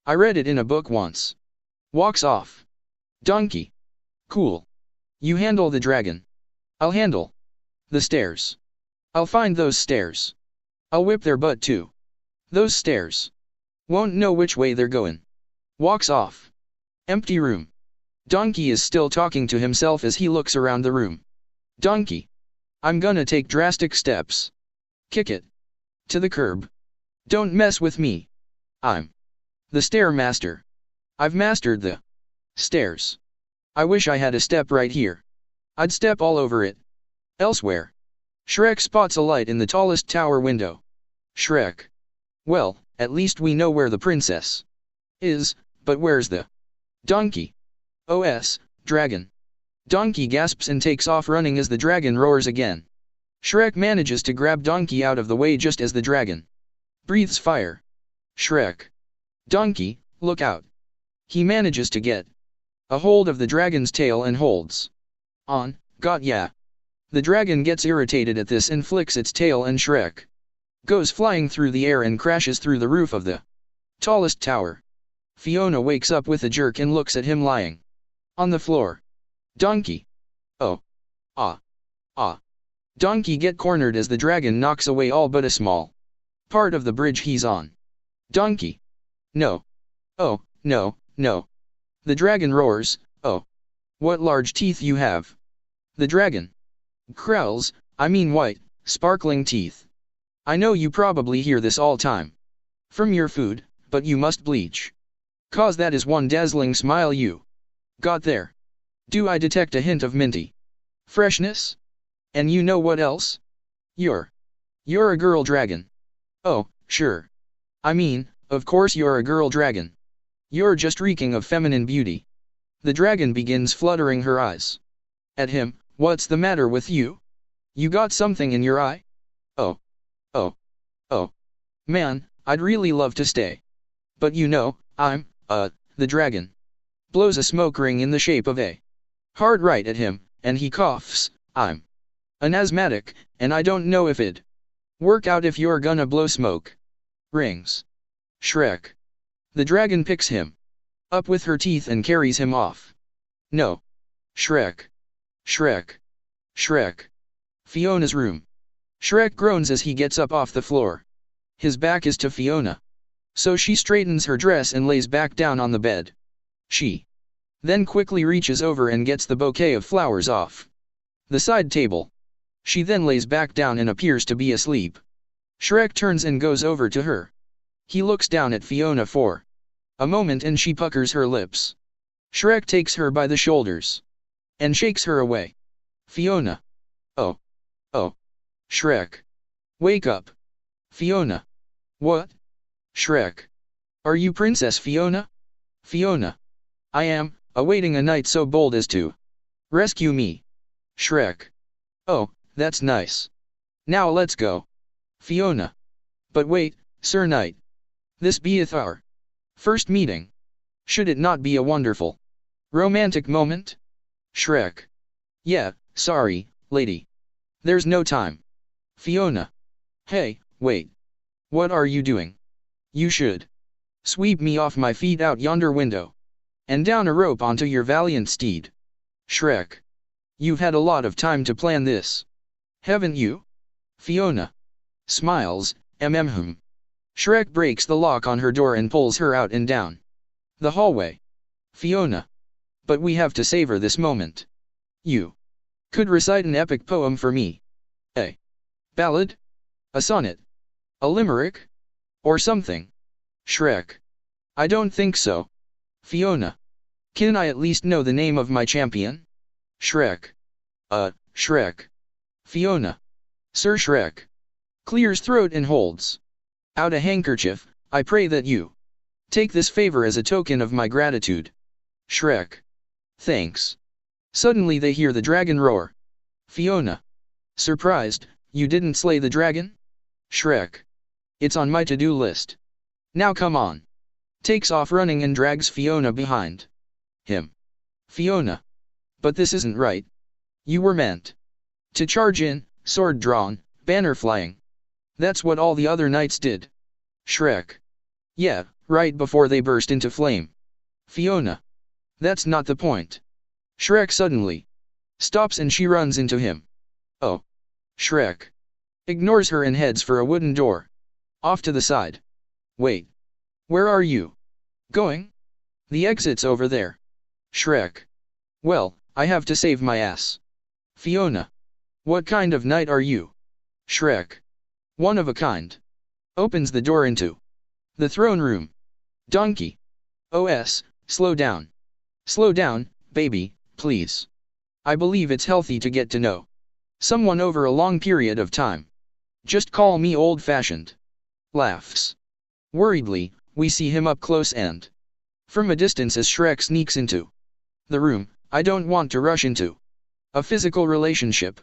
I read it in a book once. Walks off. Donkey. Cool. You handle the dragon. I'll handle the stairs. I'll find those stairs. I'll whip their butt too. Those stairs. Won't know which way they're going. Walks off. Empty room. Donkey is still talking to himself as he looks around the room. Donkey. I'm gonna take drastic steps. Kick it to the curb. Don't mess with me. I'm the stair master. I've mastered the stairs. I wish I had a step right here. I'd step all over it. Elsewhere. Shrek spots a light in the tallest tower window. Shrek. Well, at least we know where the princess is, but where's the donkey? OS, dragon. Donkey gasps and takes off running as the dragon roars again. Shrek manages to grab Donkey out of the way just as the dragon breathes fire. Shrek. Donkey, look out. He manages to get a hold of the dragon's tail and holds on. Got ya. The dragon gets irritated at this and flicks its tail, and Shrek goes flying through the air and crashes through the roof of the tallest tower. Fiona wakes up with a jerk and looks at him lying on the floor. Donkey. Oh. Ah. Ah. Donkey get cornered as the dragon knocks away all but a small part of the bridge he's on. Donkey. No. Oh, no, no. The dragon roars, oh. What large teeth you have. The dragon growls, I mean white, sparkling teeth. I know you probably hear this all time from your food, but you must bleach. 'Cause that is one dazzling smile you got there. Do I detect a hint of minty Freshness? And you know what else? You're a girl dragon. Oh, sure. I mean, of course you're a girl dragon. You're just reeking of feminine beauty. The dragon begins fluttering her eyes at him. What's the matter with you? You got something in your eye? Oh, oh, oh. Man, I'd really love to stay. But you know, the dragon. Blows a smoke ring in the shape of a heart right at him, and he coughs. I'm an asthmatic, and I don't know if it'd work out if you're gonna blow smoke rings. Shrek. The dragon picks him up with her teeth and carries him off. No. Shrek. Shrek. Shrek. Fiona's room. Shrek groans as he gets up off the floor. His back is to Fiona. So she straightens her dress and lays back down on the bed. She then quickly reaches over and gets the bouquet of flowers off the side table. She then lays back down and appears to be asleep. Shrek turns and goes over to her. He looks down at Fiona for a moment and she puckers her lips. Shrek takes her by the shoulders and shakes her away. Fiona. Oh. Oh. Shrek. Wake up. Fiona. What? Shrek. Are you Princess Fiona? Fiona. I am, awaiting a knight so bold as to rescue me. Shrek. Oh, that's nice. Now let's go. Fiona. But wait, Sir Knight. This beeth our first meeting. Should it not be a wonderful romantic moment? Shrek. Yeah, sorry, lady. There's no time. Fiona. Hey, wait. What are you doing? You should sweep me off my feet out yonder window and down a rope onto your valiant steed. Shrek. You've had a lot of time to plan this, haven't you? Fiona. Smiles, hmm. Shrek breaks the lock on her door and pulls her out and down the hallway. Fiona. But we have to savor this moment. You could recite an epic poem for me. A ballad? A sonnet? A limerick? Or something? Shrek. I don't think so. Fiona. Can I at least know the name of my champion? Shrek. Shrek. Fiona. Sir Shrek. Clears throat and holds out a handkerchief. I pray that you take this favor as a token of my gratitude. Shrek. Thanks. Suddenly they hear the dragon roar. Fiona. Surprised, you didn't slay the dragon? Shrek. It's on my to-do list. Now come on. Takes off running and drags Fiona behind him. Fiona. But this isn't right. You were meant to charge in, sword drawn, banner flying. That's what all the other knights did. Shrek. Yeah, right before they burst into flame. Fiona. That's not the point. Shrek suddenly stops and she runs into him. Oh. Shrek. Ignores her and heads for a wooden door off to the side. Wait. Where are you going? The exit's over there. Shrek. Well, I have to save my ass. Fiona. What kind of knight are you? Shrek. One of a kind. Opens the door into the throne room. Donkey. OS, slow down. Slow down, baby, please. I believe it's healthy to get to know someone over a long period of time. Just call me old-fashioned. Laughs. Worriedly, we see him up close and from a distance as Shrek sneaks into the room. I don't want to rush into a physical relationship.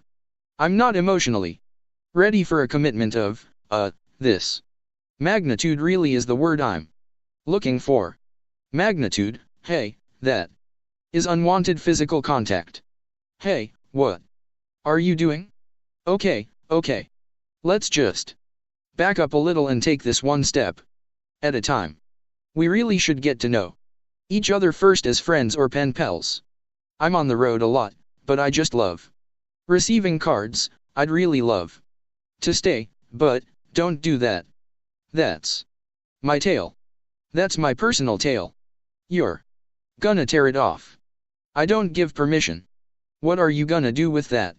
I'm not emotionally ready for a commitment of, this magnitude really is the word I'm looking for. Magnitude, hey, that is unwanted physical contact. Hey, what are you doing? Okay. Let's just back up a little and take this one step at a time. We really should get to know each other first as friends or pen pals. I'm on the road a lot, but I just love receiving cards. I'd really love to stay, but don't do that. That's my tail. That's my personal tail. You're gonna tear it off. I don't give permission. What are you gonna do with that?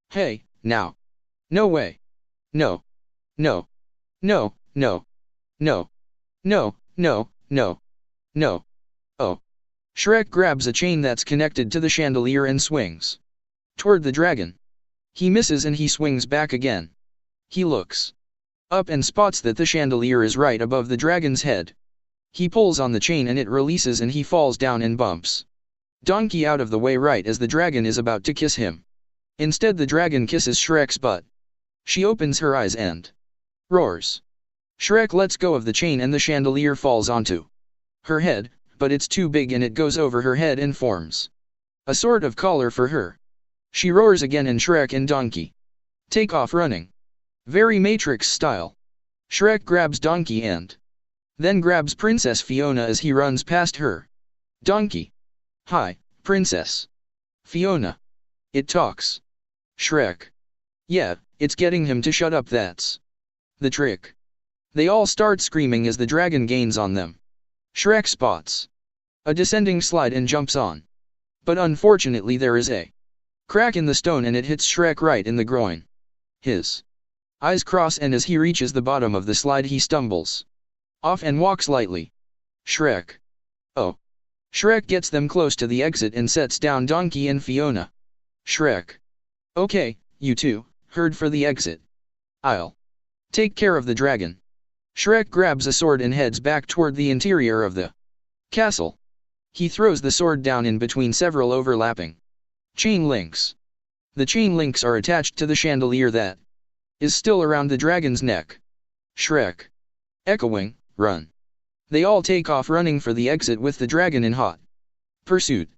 Hey, now. No way. No. No. No, no. No. No, no, no. No. Oh. Shrek grabs a chain that's connected to the chandelier and swings toward the dragon. He misses and he swings back again. He looks up and spots that the chandelier is right above the dragon's head. He pulls on the chain and it releases and he falls down and bumps Donkey out of the way right as the dragon is about to kiss him. Instead the dragon kisses Shrek's butt. She opens her eyes and roars. Shrek lets go of the chain and the chandelier falls onto her head, but it's too big and it goes over her head and forms a sort of collar for her. She roars again and Shrek and Donkey take off running. Very Matrix style. Shrek grabs Donkey and then grabs Princess Fiona as he runs past her. Donkey. Hi, Princess Fiona. It talks. Shrek. Yeah, it's getting him to shut up, that's the trick. They all start screaming as the dragon gains on them. Shrek spots a descending slide and jumps on. But unfortunately there is a crack in the stone and it hits Shrek right in the groin. His eyes cross and as he reaches the bottom of the slide he stumbles off and walks lightly. Shrek. Oh. Shrek gets them close to the exit and sets down Donkey and Fiona. Shrek. Okay, you two, heard for the exit. I'll take care of the dragon. Shrek grabs a sword and heads back toward the interior of the castle. He throws the sword down in between several overlapping chain links. The chain links are attached to the chandelier that is still around the dragon's neck. Shrek. Echoing, run. They all take off running for the exit with the dragon in hot pursuit.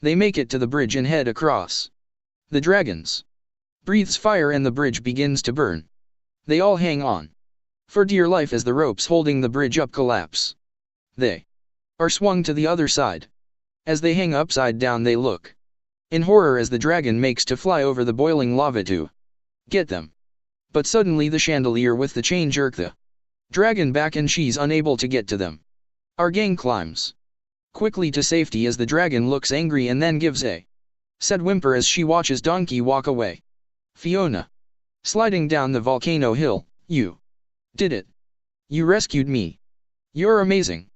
They make it to the bridge and head across. The dragons breathes fire and the bridge begins to burn. They all hang on for dear life as the ropes holding the bridge up collapse. They are swung to the other side. As they hang upside down they look in horror as the dragon makes to fly over the boiling lava to get them. But suddenly the chandelier with the chain jerk the dragon back and she's unable to get to them. Our gang climbs quickly to safety as the dragon looks angry and then gives a sad whimper as she watches Donkey walk away. Fiona. Sliding down the volcano hill, you did it. You rescued me. You're amazing.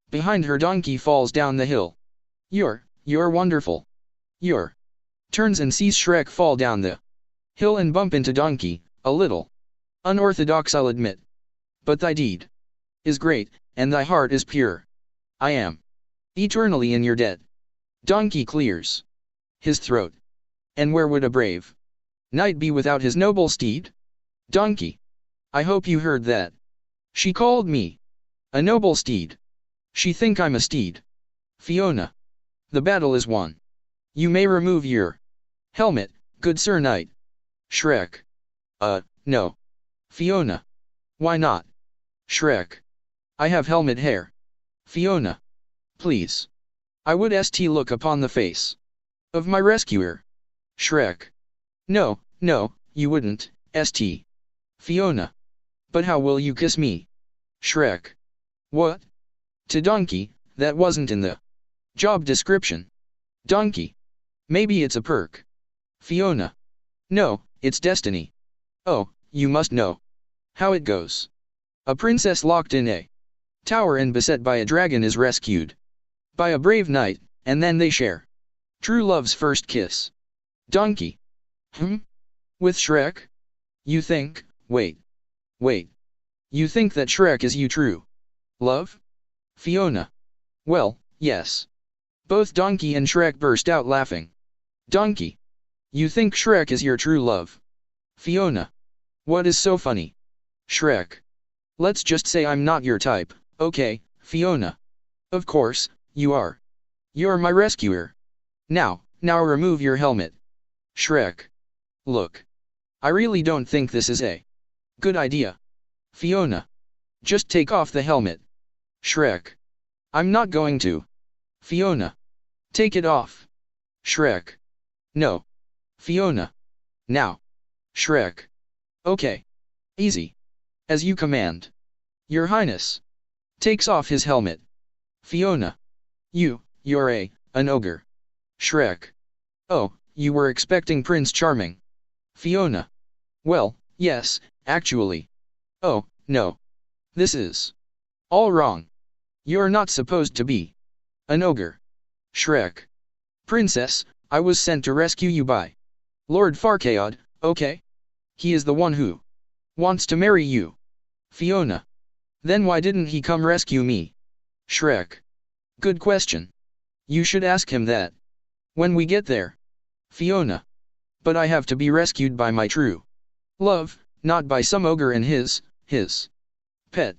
Behind her Donkey falls down the hill. You're wonderful. You're turns and sees Shrek fall down the hill and bump into Donkey, a little unorthodox I'll admit. But thy deed is great, and thy heart is pure. I am eternally in your debt. Donkey clears his throat. And where would a brave knight be without his noble steed? Donkey. I hope you heard that. She called me a noble steed. She think I'm a steed. Fiona. The battle is won. You may remove your helmet, good sir knight. Shrek. No. Fiona. Why not? Shrek. I have helmet hair. Fiona. Please. I would look upon the face of my rescuer. Shrek. No, you wouldn't, Fiona. But how will you kiss me? Shrek. What? To Donkey, that wasn't in the job description. Donkey. Maybe it's a perk. Fiona. No, it's destiny. Oh, you must know how it goes. A princess locked in a tower and beset by a dragon is rescued by a brave knight, and then they share true love's first kiss. Donkey. With Shrek? You think, wait. You think that Shrek is you true love? Fiona. Well, yes. Both Donkey and Shrek burst out laughing. Donkey. You think Shrek is your true love? Fiona. What is so funny? Shrek. Let's just say I'm not your type, okay, Fiona. Of course, you are. You're my rescuer. Now remove your helmet. Shrek. Look. I really don't think this is a good idea. Fiona. Just take off the helmet. Shrek. I'm not going to. Fiona. Take it off. Shrek. No. Fiona. Now. Shrek. Okay. Easy. As you command. Your Highness. Takes off his helmet. Fiona. You're an ogre. Shrek. Oh, you were expecting Prince Charming. Fiona. Well, yes, actually. Oh, no. This is all wrong. You're not supposed to be an ogre. Shrek. Princess, I was sent to rescue you by Lord Farquaad, okay? He is the one who wants to marry you. Fiona. Then why didn't he come rescue me? Shrek. Good question. You should ask him that when we get there. Fiona. But I have to be rescued by my true love, not by some ogre and his pet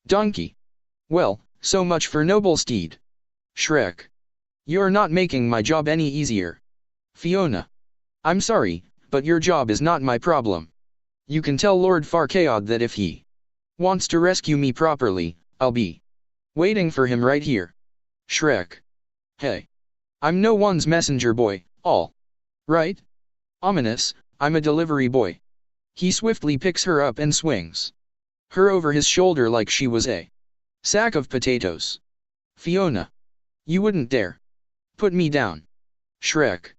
donkey. Well, so much for noble steed. Shrek. You're not making my job any easier. Fiona. I'm sorry, but your job is not my problem. You can tell Lord Farquaad that if he wants to rescue me properly, I'll be waiting for him right here. Shrek. Hey. I'm no one's messenger boy, all right? Ominous, I'm a delivery boy. He swiftly picks her up and swings her over his shoulder like she was a sack of potatoes. Fiona. You wouldn't dare put me down. Shrek.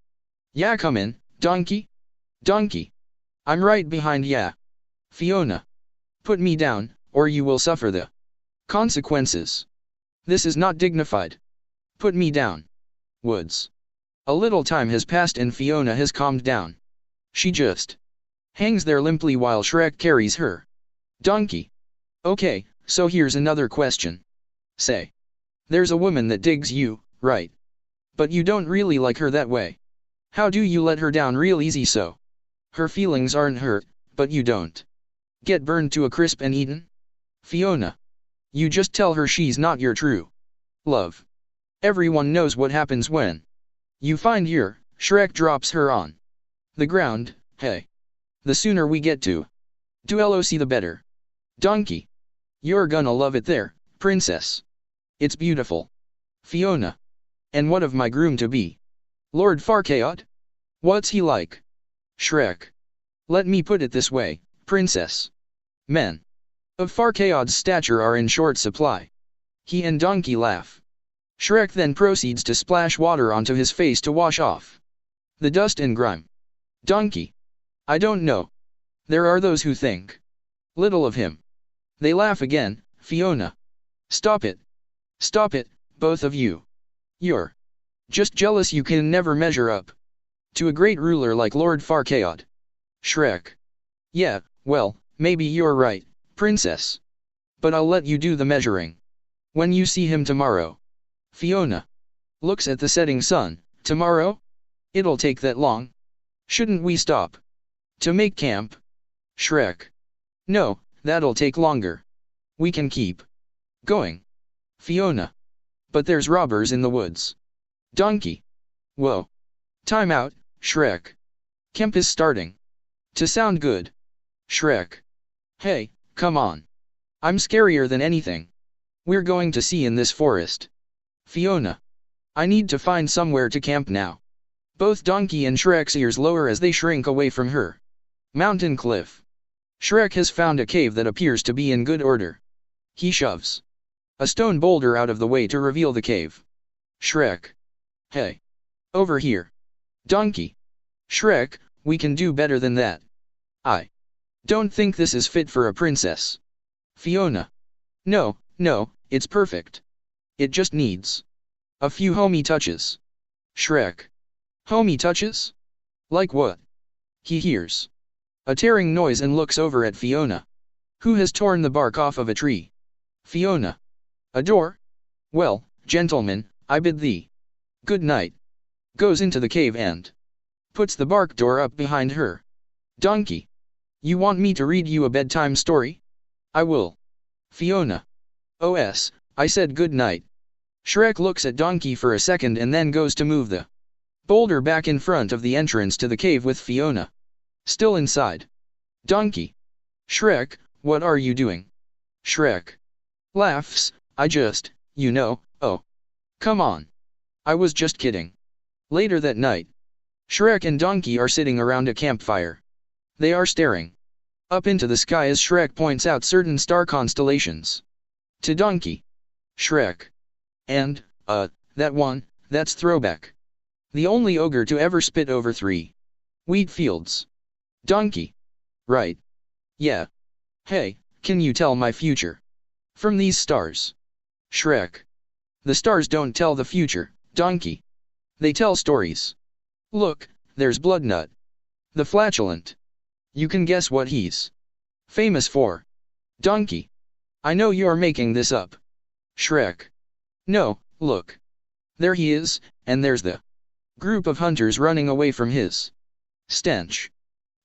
Yeah, come in, donkey. Donkey. I'm right behind ya. Fiona. Put me down, or you will suffer the consequences. This is not dignified. Put me down. Woods. A little time has passed and Fiona has calmed down. She just hangs there limply while Shrek carries her donkey. Okay, so here's another question. Say. There's a woman that digs you, right? But you don't really like her that way. How do you let her down real easy so her feelings aren't hurt, but you don't get burned to a crisp and eaten? Fiona. You just tell her she's not your true love. Everyone knows what happens when you find your Shrek drops her on the ground. Hey. The sooner we get to LOC the better. Donkey. You're gonna love it there, princess. It's beautiful. Fiona. And what of my groom-to-be? Lord Farquaad? What's he like? Shrek. Let me put it this way, princess. Men of Farquaad's stature are in short supply. He and Donkey laugh. Shrek then proceeds to splash water onto his face to wash off the dust and grime. Donkey. I don't know. There are those who think little of him. They laugh again. Fiona. Stop it. Stop it, both of you. You're just jealous you can never measure up to a great ruler like Lord Farquaad. Shrek. Yeah, well, maybe you're right, princess. But I'll let you do the measuring when you see him tomorrow. Fiona. Looks at the setting sun. Tomorrow? It'll take that long? Shouldn't we stop to make camp? Shrek. No, that'll take longer. We can keep going. Fiona. But there's robbers in the woods. Donkey. Whoa. Time out, Shrek. Camp is starting to sound good. Shrek. Hey, come on. I'm scarier than anything we're going to see in this forest. Fiona. I need to find somewhere to camp now. Both Donkey and Shrek's ears lower as they shrink away from her mountain cliff. Shrek has found a cave that appears to be in good order. He shoves a stone boulder out of the way to reveal the cave. Shrek. Hey. Over here. Donkey. Shrek, we can do better than that. I don't think this is fit for a princess. Fiona. No, it's perfect. It just needs a few homey touches. Shrek. Homey touches? Like what? He hears a tearing noise and looks over at Fiona, who has torn the bark off of a tree. Fiona. A door? Well, gentlemen, I bid thee good night. Goes into the cave and puts the bark door up behind her. Donkey. You want me to read you a bedtime story? I will. Fiona. OS, I said good night. Shrek looks at Donkey for a second and then goes to move the boulder back in front of the entrance to the cave with Fiona still inside. Donkey. Shrek, what are you doing? Shrek. Laughs, I just, oh. Come on. I was just kidding. Later that night, Shrek and Donkey are sitting around a campfire. They are staring up into the sky as Shrek points out certain star constellations to Donkey. Shrek. And, that one, that's throwback. The only ogre to ever spit over 3 wheat fields. Donkey. Right. Yeah. Hey, can you tell my future from these stars? Shrek. The stars don't tell the future, Donkey. They tell stories. Look, there's Bloodnut. The flatulent. You can guess what he's famous for. Donkey. I know you're making this up. Shrek. No, look. There he is, and there's the group of hunters running away from his stench.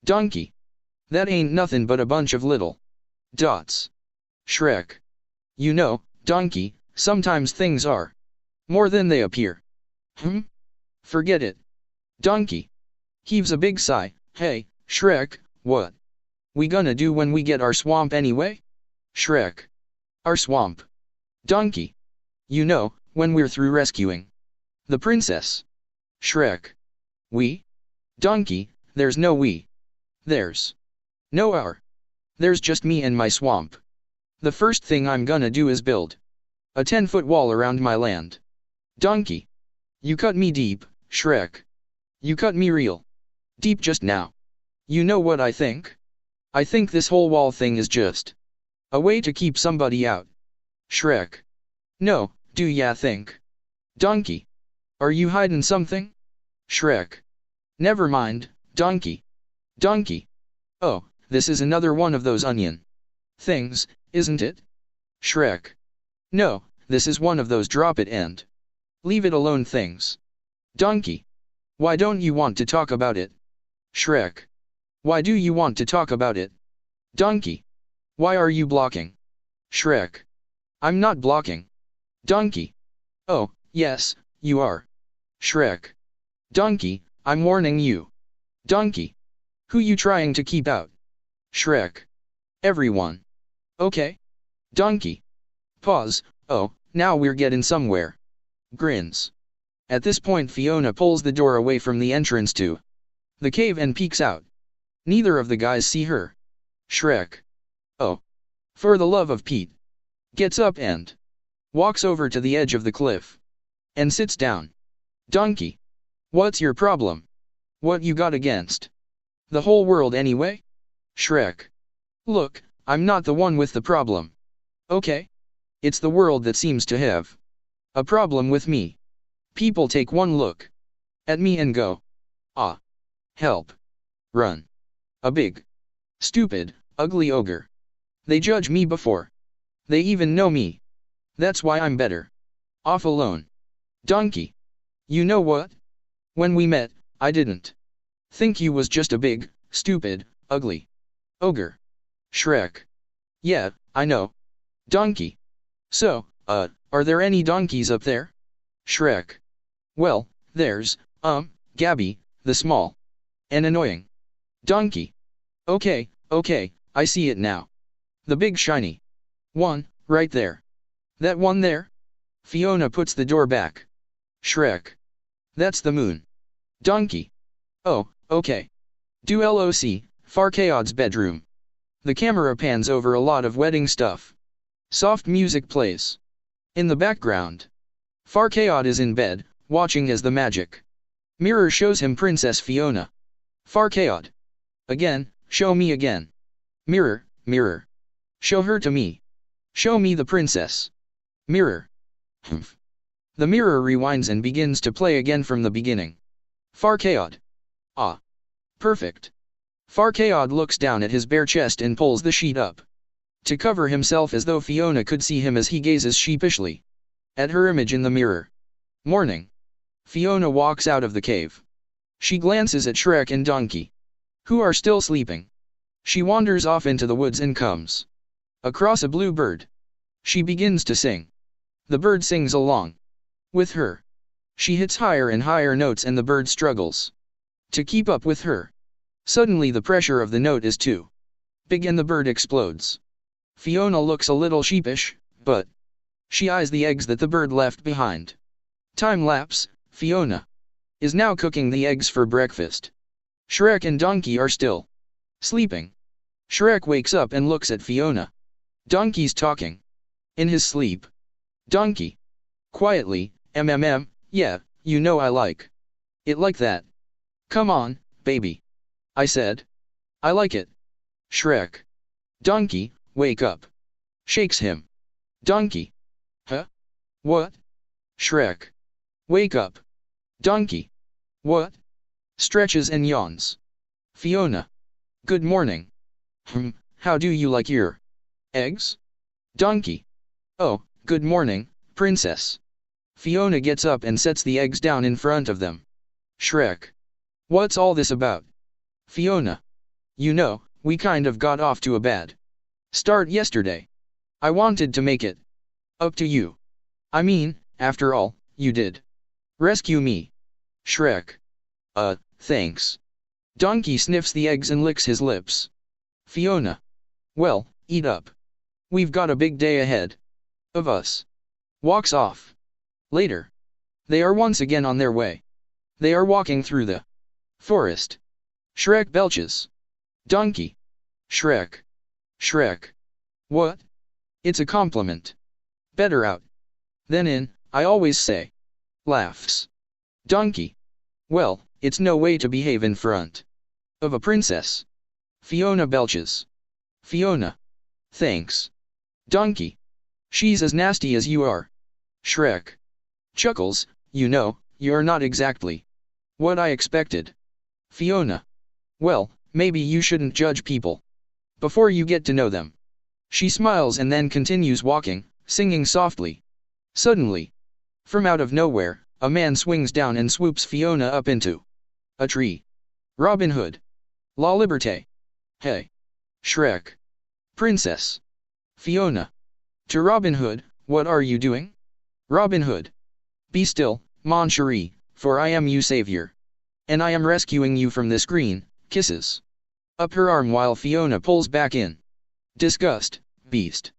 Donkey. That ain't nothing but a bunch of little dots. Shrek. You know, Donkey, sometimes things are more than they appear. Forget it. Donkey. Heaves a big sigh. Hey, Shrek, what we gonna do when we get our swamp anyway? Shrek. Our swamp. Donkey. You know, when we're through rescuing the princess. Shrek. We? Donkey, there's no we. There's no our. There's just me and my swamp. The first thing I'm gonna do is build a 10-foot wall around my land. Donkey. You cut me deep, Shrek. You cut me real deep just now. You know what I think? I think this whole wall thing is just a way to keep somebody out. Shrek. No, do ya think? Donkey. Are you hiding something? Shrek. Never mind, Donkey. Donkey. Oh, this is another one of those onion things, isn't it? Shrek. No, this is one of those drop it and leave it alone things. Donkey. Why don't you want to talk about it? Shrek. Why do you want to talk about it? Donkey. Why are you blocking? Shrek. I'm not blocking. Donkey. Oh, yes, you are. Shrek. Donkey, I'm warning you. Donkey. Who you trying to keep out? Shrek. Everyone. Okay. Donkey. Pause. Oh, now we're getting somewhere. Grins. At this point Fiona pulls the door away from the entrance to the cave and peeks out. Neither of the guys see her. Shrek. Oh. For the love of Pete. Gets up and walks over to the edge of the cliff. And sits down. Donkey. What's your problem? What you got against the whole world anyway? Shrek. Look, I'm not the one with the problem. Okay? It's the world that seems to have a problem with me. People take one look at me and go, ah. Help. Run. A big, stupid, ugly ogre. They judge me before they even know me. That's why I'm better off alone. Donkey. You know what? When we met, I didn't think you was just a big, stupid, ugly ogre. Shrek. Yeah, I know. Donkey. So, are there any donkeys up there? Shrek. Well, there's, Gabby, the small and annoying donkey. Okay, I see it now. The big shiny one, right there. That one there? Fiona puts the door back. Shrek. That's the moon. Donkey. Oh, okay. Do LOC, Farkaod's bedroom. The camera pans over a lot of wedding stuff. Soft music plays in the background. Farkaod is in bed, watching as the magic mirror shows him Princess Fiona. Farkaod. Again, show me again. Mirror, mirror. Show her to me. Show me the princess. Mirror. Humph. The mirror rewinds and begins to play again from the beginning. Farkaod. Ah. Perfect. Farkaod looks down at his bare chest and pulls the sheet up to cover himself as though Fiona could see him as he gazes sheepishly at her image in the mirror. Morning. Fiona walks out of the cave. She glances at Shrek and Donkey, who are still sleeping. She wanders off into the woods and comes across a blue bird. She begins to sing. The bird sings along with her. She hits higher and higher notes and the bird struggles to keep up with her. Suddenly the pressure of the note is too big and the bird explodes. Fiona looks a little sheepish, but she eyes the eggs that the bird left behind. Time lapse. Fiona is now cooking the eggs for breakfast. Shrek and Donkey are still sleeping. Shrek wakes up and looks at Fiona. Donkey's talking in his sleep. Donkey. Quietly, yeah, you know I like it like that. Come on, baby. I said. I like it. Shrek. Donkey, wake up. Shakes him. Donkey. Huh? What? Shrek. Wake up. Donkey. What? Stretches and yawns. Fiona. Good morning. How do you like your eggs? Donkey. Oh, good morning, princess. Fiona gets up and sets the eggs down in front of them. Shrek. What's all this about? Fiona. You know, we kind of got off to a bad start yesterday. I wanted to make it up to you. I mean, after all, you did rescue me. Shrek. Thanks. Donkey sniffs the eggs and licks his lips. Fiona. Well, eat up. We've got a big day ahead of us. Walks off. Later. They are once again on their way. They are walking through the forest. Shrek belches. Donkey. Shrek. Shrek. What? It's a compliment. Better out than in, I always say. Laughs. Donkey. Well, it's no way to behave in front of a princess. Fiona belches. Fiona. Thanks. Donkey. She's as nasty as you are. Shrek. Chuckles, you know, you're not exactly what I expected. Fiona. Well, maybe you shouldn't judge people before you get to know them. She smiles and then continues walking, singing softly. Suddenly, from out of nowhere, a man swings down and swoops Fiona up into a tree. Robin Hood. La Liberté. Hey. Shrek. Princess. Fiona. To Robin Hood, what are you doing? Robin Hood. Be still, mon chéri, for I am your savior. And I am rescuing you from this green, kisses up her arm while Fiona pulls back in disgust. Beast.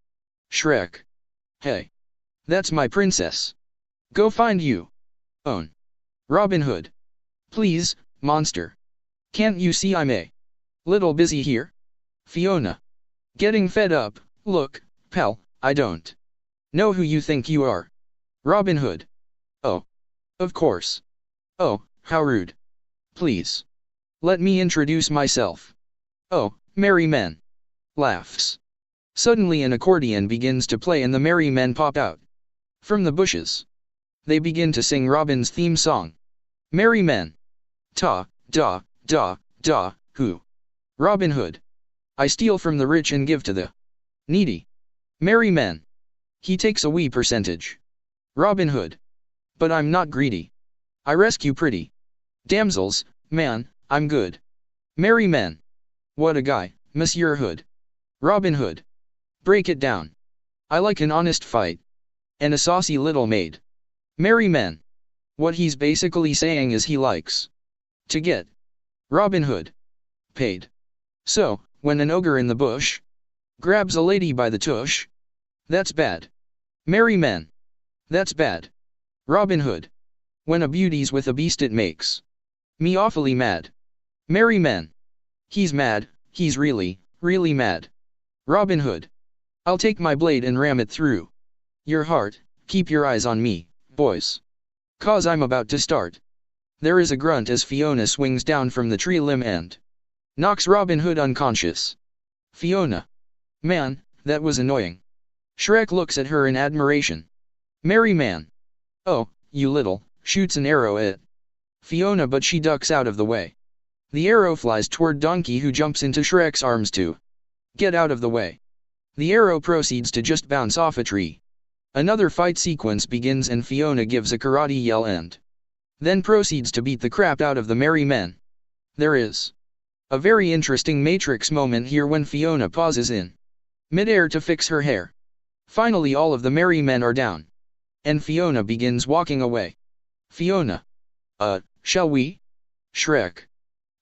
Shrek. Hey. That's my princess. Go find you own. Robin Hood. Please, monster. Can't you see I'm a little busy here? Fiona. Getting fed up. Look, pal, I don't know who you think you are. Robin Hood. Oh. Of course. Oh, how rude. Please. Let me introduce myself. Oh, merry men. Laughs. Suddenly an accordion begins to play and the merry men pop out from the bushes. They begin to sing Robin's theme song. Merry men. Ta, da, da, da, who? Robin Hood. I steal from the rich and give to the needy. Merry men. He takes a wee percentage. Robin Hood. But I'm not greedy. I rescue pretty damsels, man, I'm good. Merry men. What a guy, Monsieur Hood. Robin Hood. Break it down. I like an honest fight. And a saucy little maid. Merry men. What he's basically saying is he likes to get Robin Hood paid. So, when an ogre in the bush grabs a lady by the tush, that's bad. Merry men. That's bad. Robin Hood. When a beauty's with a beast it makes me awfully mad. Merry men. He's mad, he's really, really mad. Robin Hood. I'll take my blade and ram it through your heart. Keep your eyes on me, boys. 'Cause I'm about to start. There is a grunt as Fiona swings down from the tree limb and knocks Robin Hood unconscious. Fiona. Man, that was annoying. Shrek looks at her in admiration. Merry man. Oh, you little, shoots an arrow at Fiona but she ducks out of the way. The arrow flies toward Donkey who jumps into Shrek's arms to get out of the way. The arrow proceeds to just bounce off a tree. Another fight sequence begins and Fiona gives a karate yell and then proceeds to beat the crap out of the merry men. There is a very interesting Matrix moment here when Fiona pauses in midair to fix her hair. Finally all of the merry men are down. And Fiona begins walking away. Fiona. Shall we? Shrek.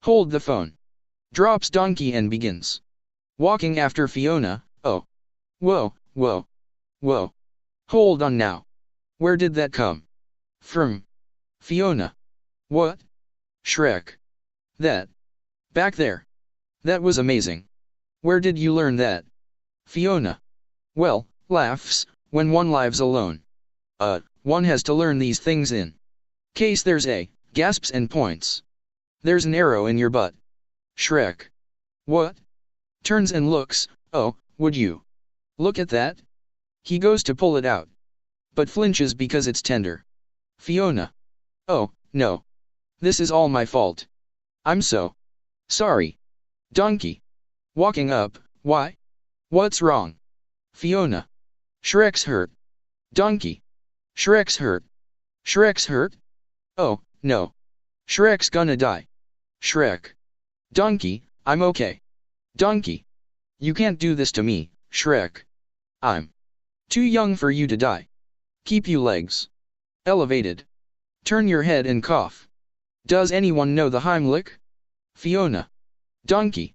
Hold the phone. Drops Donkey and begins walking after Fiona. Oh. Whoa, whoa, whoa. Hold on now. Where did that come from? Fiona. What? Shrek. That. Back there. That was amazing. Where did you learn that? Fiona. Well, laughs, when one lives alone. One has to learn these things in case there's a gasps and points. There's an arrow in your butt. Shrek. What? Turns and looks. Oh, would you look at that? He goes to pull it out, but flinches because it's tender. Fiona. Oh, no. This is all my fault. I'm so Sorry. Donkey. Walking up, why? What's wrong? Fiona. Shrek's hurt. Donkey. Shrek's hurt. Shrek's hurt? Oh, no. Shrek's gonna die. Shrek. Donkey, I'm okay. Donkey. You can't do this to me, Shrek. I'm too young for you to die. Keep you legs elevated. Turn your head and cough. Does anyone know the Heimlich? Fiona. Donkey.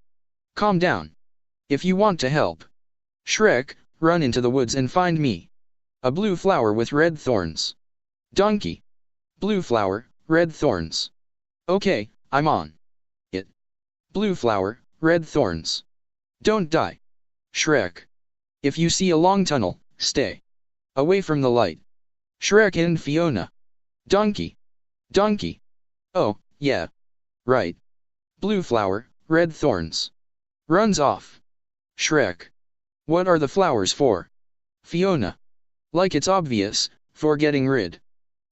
Calm down. If you want to help. Shrek, run into the woods and find me a blue flower with red thorns. Donkey. Blue flower, red thorns. Okay, I'm on it. Blue flower, red thorns. Don't die. Shrek. If you see a long tunnel, stay away from the light. Shrek and Fiona. Donkey. Donkey. Oh, yeah. Right. Blue flower, red thorns. Runs off. Shrek. What are the flowers for? Fiona. Like it's obvious, for getting rid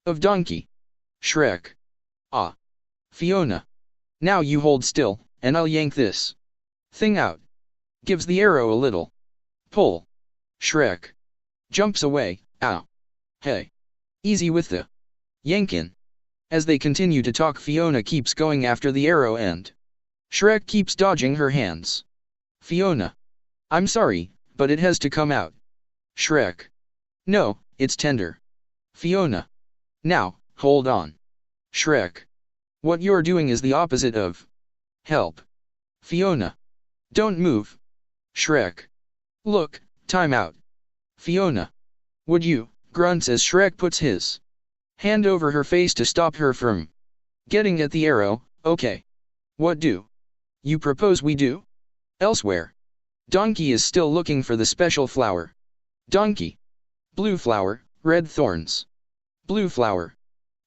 of Donkey. Shrek. Ah. Fiona. Now you hold still, and I'll yank this thing out. Gives the arrow a little pull. Shrek. Jumps away. Ow. Hey. Easy with the yankin. As they continue to talk, Fiona keeps going after the arrow and Shrek keeps dodging her hands. Fiona. I'm sorry, but it has to come out. Shrek. No, it's tender. Fiona. Now, hold on. Shrek. What you're doing is the opposite of help. Fiona. Don't move. Shrek. Look, time out. Fiona. Would you? Grunts as Shrek puts his hand over her face to stop her from getting at the arrow. Okay. What do you propose we do? Elsewhere. Donkey is still looking for the special flower. Donkey. Blue flower, red thorns. Blue flower.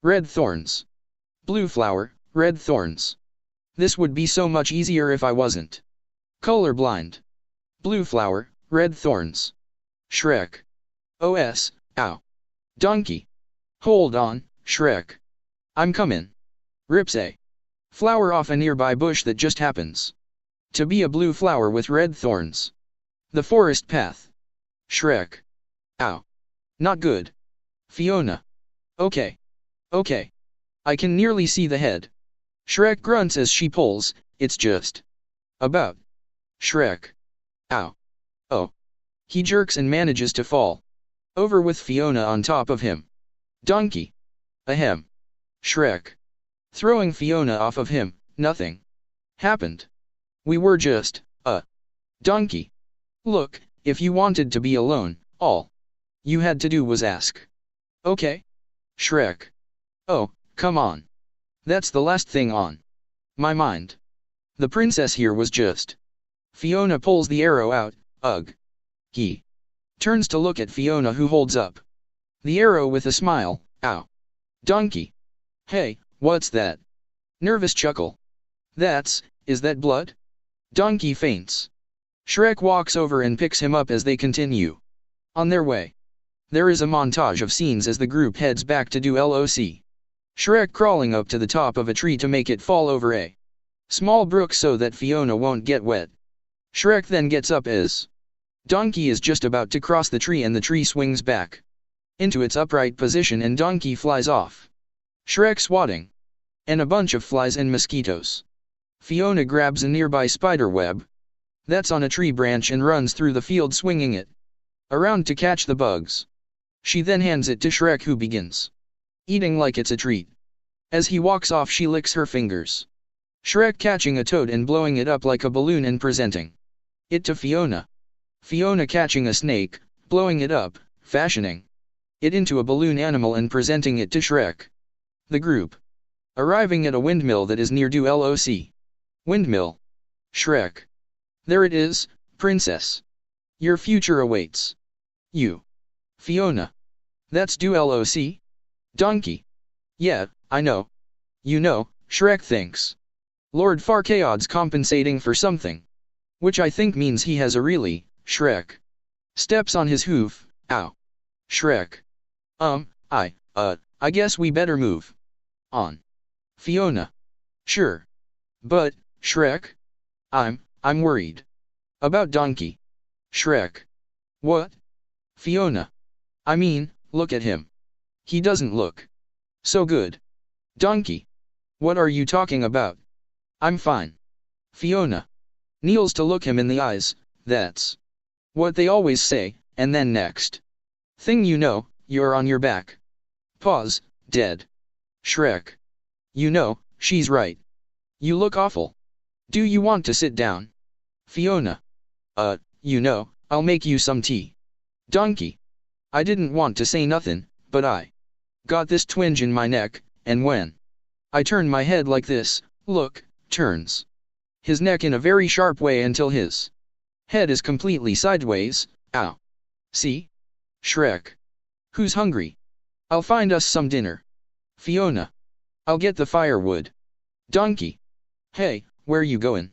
Red thorns. Blue flower, red thorns. This would be so much easier if I wasn't colorblind. Blue flower, red thorns. Shrek. OS, ow. Donkey. Hold on, Shrek. I'm comin'. Rips a flower off a nearby bush that just happens to be a blue flower with red thorns. The forest path. Shrek. Ow. Not good. Fiona. Okay. Okay. I can nearly see the head. Shrek grunts as she pulls, it's just about. Shrek. Ow. Oh. He jerks and manages to fall over with Fiona on top of him. Donkey. Ahem. Shrek. Throwing Fiona off of him, nothing happened. We were just donkey. Look, if you wanted to be alone, all you had to do was ask. Okay? Shrek. Oh, come on. That's the last thing on my mind. The princess here was just. Fiona pulls the arrow out, ugh. He turns to look at Fiona, who holds up the arrow with a smile. Ow. Donkey. Hey, what's that? Nervous chuckle. Is that blood? Donkey faints. Shrek walks over and picks him up as they continue on their way. There is a montage of scenes as the group heads back to do LOC. Shrek crawling up to the top of a tree to make it fall over a small brook so that Fiona won't get wet. Shrek then gets up as Donkey is just about to cross the tree, and the tree swings back into its upright position and Donkey flies off. Shrek swatting and a bunch of flies and mosquitoes. Fiona grabs a nearby spider web that's on a tree branch and runs through the field swinging it around to catch the bugs. She then hands it to Shrek, who begins eating like it's a treat. As he walks off, she licks her fingers. Shrek catching a toad and blowing it up like a balloon and presenting it to Fiona. Fiona catching a snake, blowing it up, fashioning it into a balloon animal and presenting it to Shrek. The group arriving at a windmill that is near do LOC. Windmill. Shrek. There it is, princess. Your future awaits you. Fiona. That's do LOC? Donkey. Yeah, I know. You know, Shrek thinks Lord Farquaad's compensating for something, which I think means he has a really. Shrek. Steps on his hoof. Ow. Shrek. I guess we better move on. Fiona. Sure. But, Shrek? I'm worried. About Donkey. Shrek. What? Fiona. I mean, look at him. He doesn't look so good. Donkey. What are you talking about? I'm fine. Fiona. Kneels to look him in the eyes, that's what they always say, and then next thing you know, you're on your back. Pause, dead. Shrek. You know, she's right. You look awful. Do you want to sit down? Fiona. I'll make you some tea. Donkey. I didn't want to say nothing, but I got this twinge in my neck, and when I turn my head like this, look, turns his neck in a very sharp way until his head is completely sideways. Ow. See? Shrek. Who's hungry? I'll find us some dinner. Fiona. I'll get the firewood. Donkey. Hey, where you going?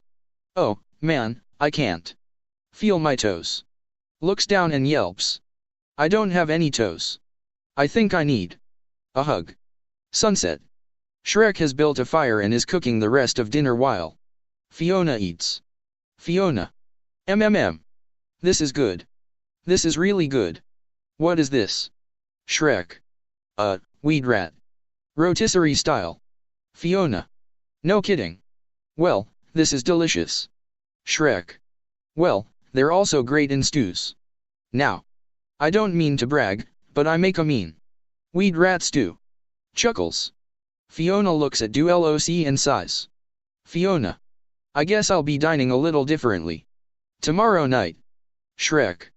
Oh, man, I can't feel my toes. Looks down and yelps. I don't have any toes. I think I need a hug. Sunset. Shrek has built a fire and is cooking the rest of dinner while Fiona eats. Fiona. This is good. This is really good. What is this? Shrek. Weed rat. Rotisserie style. Fiona. No kidding. Well, this is delicious. Shrek. Well, they're also great in stews. Now, I don't mean to brag, but I make a mean weed rat stew. Chuckles. Fiona looks at Duloc and sighs. Fiona. I guess I'll be dining a little differently tomorrow night. Shrek.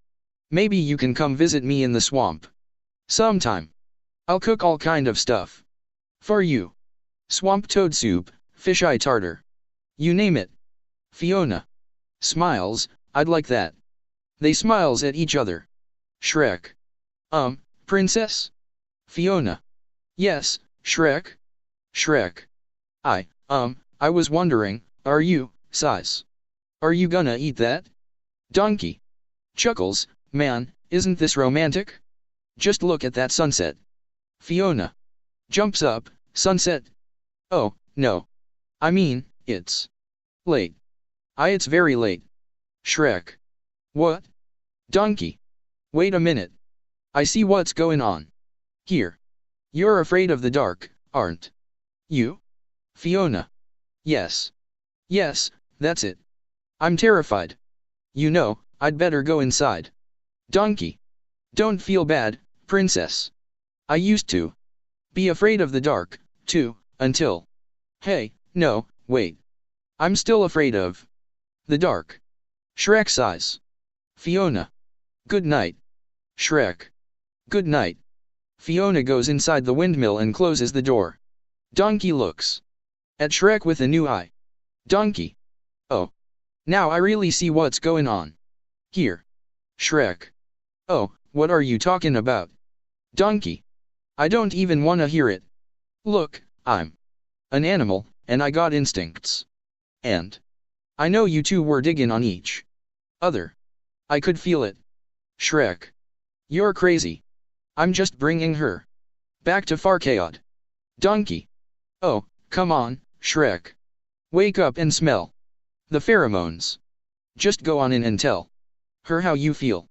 Maybe you can come visit me in the swamp sometime. I'll cook all kind of stuff for you. Swamp toad soup, fish eye tartar. You name it. Fiona. Smiles, I'd like that. They smiles at each other. Shrek. Princess? Fiona. Yes, Shrek? Shrek. I was wondering, are you, sighs. Are you gonna eat that? Donkey. Chuckles, man, isn't this romantic? Just look at that sunset. Fiona. Jumps up, sunset? Oh, no. I mean, it's late. It's very late. Shrek. What? Donkey. Wait a minute. I see what's going on here. You're afraid of the dark, aren't you? Fiona. Yes. Yes, that's it. I'm terrified. You know, I'd better go inside. Donkey. Don't feel bad, princess. I used to be afraid of the dark, too, until. Hey, no, wait. I'm still afraid of the dark. Shrek sighs. Fiona. Good night. Shrek. Good night. Fiona goes inside the windmill and closes the door. Donkey looks at Shrek with a new eye. Donkey. Oh. Now I really see what's going on here. Shrek. Oh, what are you talking about? Donkey. I don't even wanna hear it. Look, I'm an animal, and I got instincts. And I know you two were digging on each other. I could feel it. Shrek. You're crazy. I'm just bringing her back to Farcaod. Donkey. Oh, come on, Shrek. Wake up and smell the pheromones. Just go on in and tell her how you feel.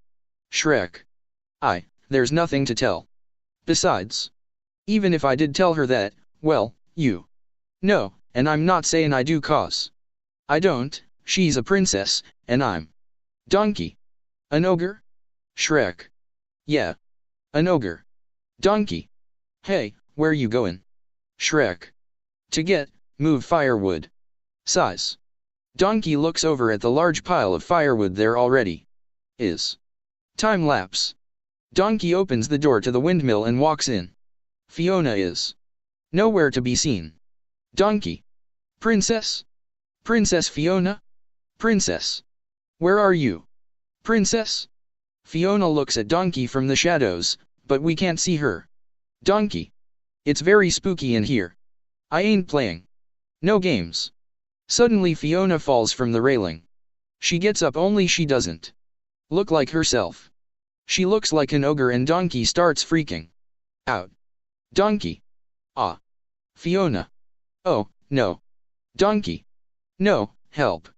Shrek. There's nothing to tell. Besides, even if I did tell her that, well, you know, and I'm not saying I do cause I don't, she's a princess, and I'm Donkey. An ogre? Shrek. Yeah. An ogre. Donkey. Hey, where you going? Shrek. To move firewood. Sighs. Donkey looks over at the large pile of firewood there already is. Time lapse. Donkey opens the door to the windmill and walks in. Fiona is nowhere to be seen. Donkey. Princess? Princess Fiona? Princess. Where are you? Princess? Fiona looks at Donkey from the shadows, but we can't see her. Donkey. It's very spooky in here. I ain't playing no games. Suddenly Fiona falls from the railing. She gets up only she doesn't look like herself. She looks like an ogre and Donkey starts freaking out. Donkey. Ah. Fiona. Oh, no. Donkey. No, help.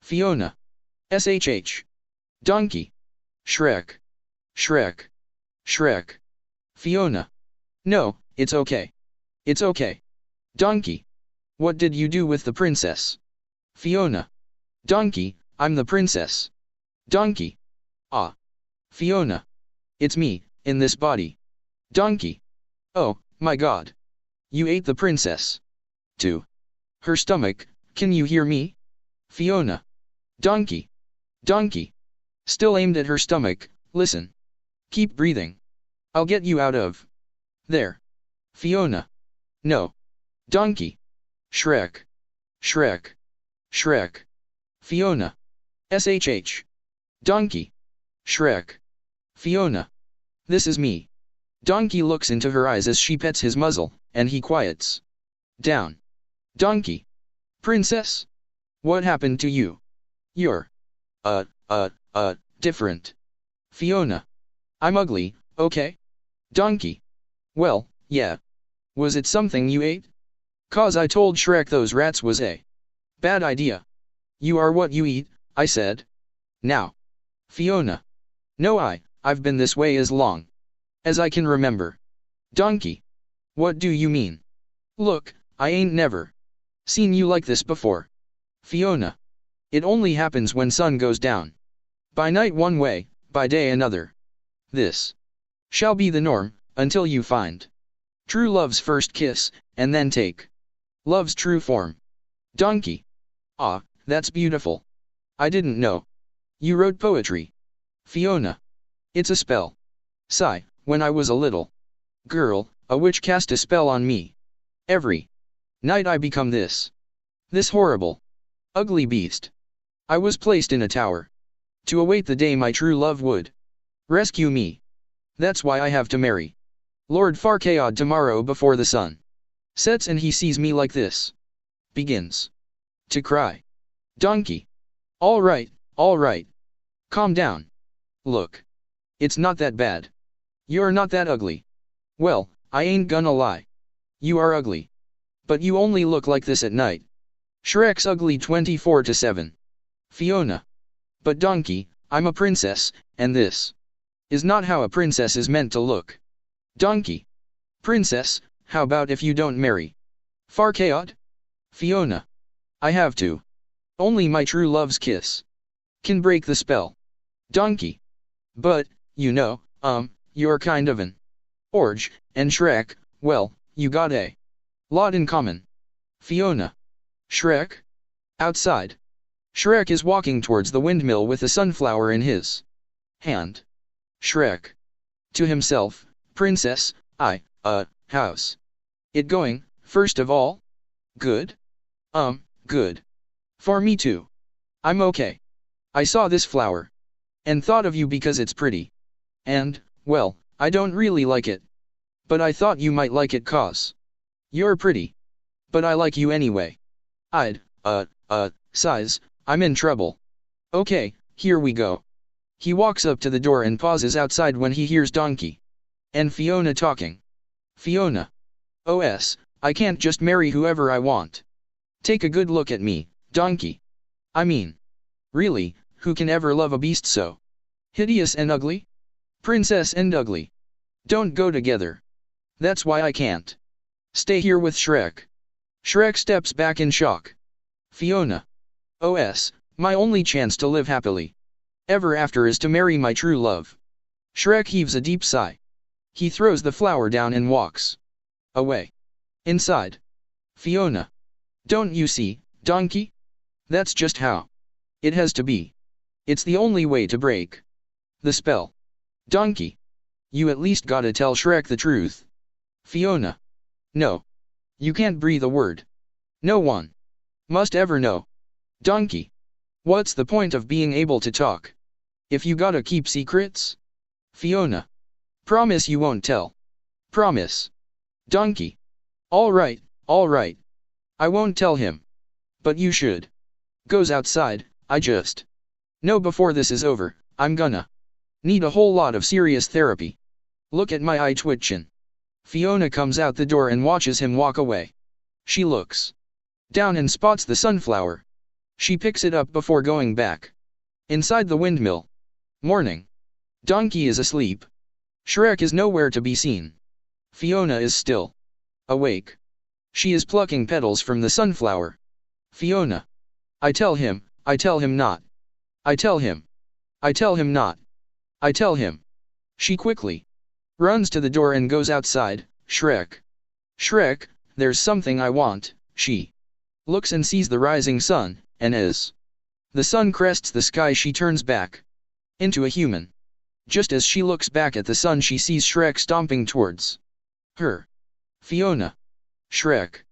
Fiona. SHH. Donkey. Shrek. Shrek. Shrek. Fiona. No, it's okay. It's okay. Donkey. What did you do with the princess? Fiona. Donkey, I'm the princess. Donkey. Ah. Fiona. It's me, in this body. Donkey. Oh, my God. You ate the princess. To her stomach, can you hear me? Fiona. Donkey. Donkey. Still aimed at her stomach, listen. Keep breathing. I'll get you out of there. Fiona. No. Donkey. Shrek. Shrek. Shrek. Fiona. SHH. Donkey. Shrek. Fiona. This is me. Donkey looks into her eyes as she pets his muzzle, and he quiets down. Donkey. Princess? What happened to you? You're different. Fiona. I'm ugly, okay? Donkey. Well, yeah. Was it something you ate? 'Cause I told Shrek those rats was a bad idea. You are what you eat, I said. Now. Fiona. No, I've been this way as long as I can remember. Donkey. What do you mean? Look, I ain't never seen you like this before. Fiona. It only happens when sun goes down. By night one way, by day another. This shall be the norm, until you find true love's first kiss, and then take love's true form. Donkey. Ah, that's beautiful. I didn't know you wrote poetry. Fiona. It's a spell. Sigh, when I was a little girl, a witch cast a spell on me. Every night I become this horrible, ugly beast. I was placed in a tower to await the day my true love would rescue me. That's why I have to marry Lord Farquaad tomorrow before the sun sets and he sees me like this. Begins to cry. Donkey. All right, calm down. Look. It's not that bad. You're not that ugly. Well, I ain't gonna lie. You are ugly. But you only look like this at night. Shrek's ugly 24/7. Fiona. But Donkey, I'm a princess, and this is not how a princess is meant to look. Donkey. Princess, how about if you don't marry Farquaad? Fiona. I have to. Only my true love's kiss can break the spell. Donkey. But, you know, you're kind of an orge, and Shrek, well, you got a lot in common. Fiona. Shrek? Outside. Shrek is walking towards the windmill with a sunflower in his hand. Shrek. To himself, Princess, how's it going, first of all? Good? Good. For me too. I'm okay. I saw this flower and thought of you because it's pretty. And, well, I don't really like it. But I thought you might like it 'cause you're pretty. But I like you anyway. Sighs, I'm in trouble. Okay, here we go. He walks up to the door and pauses outside when he hears Donkey and Fiona talking. Fiona. I can't just marry whoever I want. Take a good look at me, Donkey. I mean, really, who can ever love a beast so hideous and ugly? Princess and ugly don't go together. That's why I can't stay here with Shrek. Shrek steps back in shock. Fiona. My only chance to live happily ever after is to marry my true love. Shrek heaves a deep sigh. He throws the flower down and walks away. Inside. Fiona. Don't you see, Donkey? That's just how it has to be. It's the only way to break the spell. Donkey. You at least gotta tell Shrek the truth. Fiona. No. You can't breathe a word. No one must ever know. Donkey. What's the point of being able to talk if you gotta keep secrets? Fiona. Promise you won't tell. Promise. Donkey. All right. I won't tell him. But you should. Goes outside. I just know before this is over, I'm gonna need a whole lot of serious therapy. Look at my eye twitchin'. Fiona comes out the door and watches him walk away. She looks down and spots the sunflower She picks it up before going back. Inside the windmill. Morning. Donkey is asleep. Shrek is nowhere to be seen. Fiona is still awake. She is plucking petals from the sunflower. Fiona. I tell him not. I tell him not. I tell him. She quickly runs to the door and goes outside. Shrek. Shrek, there's something I want. She looks and sees the rising sun, and as the sun crests the sky she turns back into a human. Just as she looks back at the sun she sees Shrek stomping towards her. Fiona. Shrek.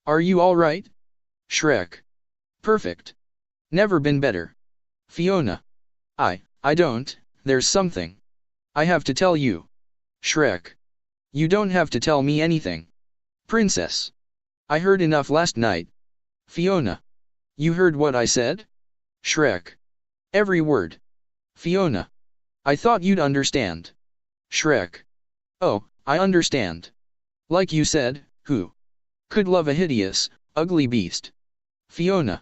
Are you alright? Shrek. Perfect. Never been better. Fiona. I don't, there's something I have to tell you. Shrek. You don't have to tell me anything. Princess. I heard enough last night. Fiona. You heard what I said? Shrek. Every word. Fiona. I thought you'd understand. Shrek. Oh, I understand. Like you said, who could love a hideous, ugly beast? Fiona.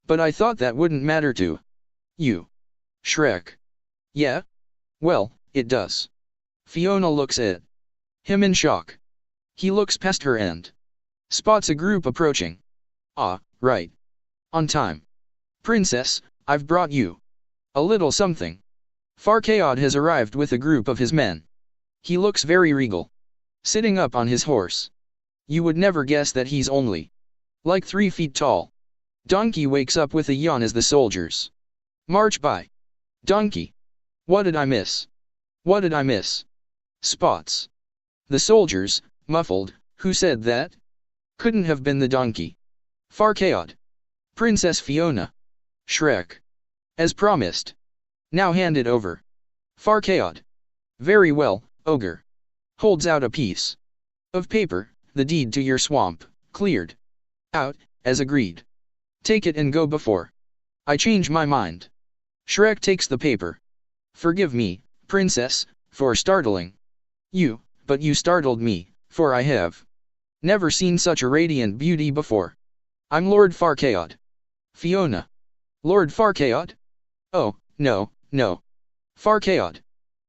But I thought that wouldn't matter to you. Shrek. Yeah? Well, it does. Fiona looks at him in shock. He looks past her and spots a group approaching. Ah, right. On time. Princess, I've brought you a little something. Farquaad has arrived with a group of his men. He looks very regal, sitting up on his horse. You would never guess that he's only like 3 feet tall. Donkey wakes up with a yawn as the soldiers march by. Donkey. What did I miss? What did I miss? Spots. The soldiers, muffled, who said that? Couldn't have been the donkey. Farquaad. Princess Fiona. Shrek. As promised. Now hand it over. Farquaad. Very well, ogre. Holds out a piece of paper, the deed to your swamp, cleared out, as agreed. Take it and go before I change my mind. Shrek takes the paper. Forgive me, princess, for startling you, but you startled me, for I have never seen such a radiant beauty before. I'm Lord Farquaad. Fiona. Lord Farquaad? Oh, no, no. Farquaad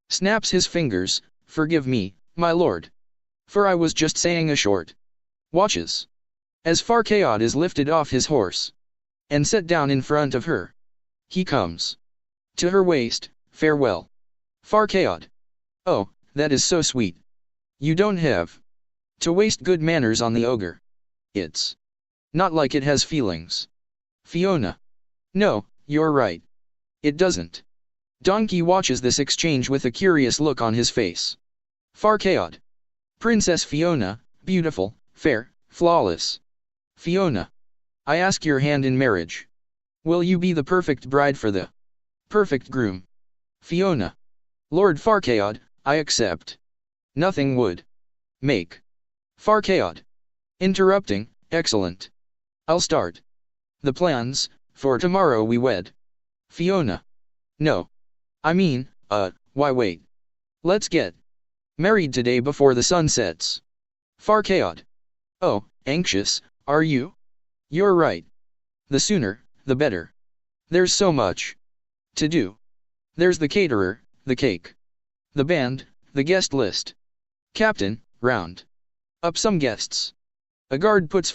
snaps his fingers. Forgive me, my lord. For I was just saying a short watches. As Farquaad is lifted off his horse and set down in front of her, he comes to her waist. Farewell. Farquaad. Oh, that is so sweet. You don't have to waste good manners on the ogre. It's not like it has feelings. Fiona. No, you're right. It doesn't. Donkey watches this exchange with a curious look on his face. Farquaad. Princess Fiona, beautiful, fair, flawless. Fiona. I ask your hand in marriage. Will you be the perfect bride for the perfect groom? Fiona. Lord Farquaad, I accept. Nothing would make. Farquaad. Interrupting, excellent. I'll start the plans, for tomorrow we wed. Fiona. No. I mean, why wait? Let's get married today before the sun sets. Farquaad. Oh, anxious, are you? You're right. The sooner, the better. There's so much to do. There's the caterer, the cake, the band, the guest list. Captain, round up some guests. A guard puts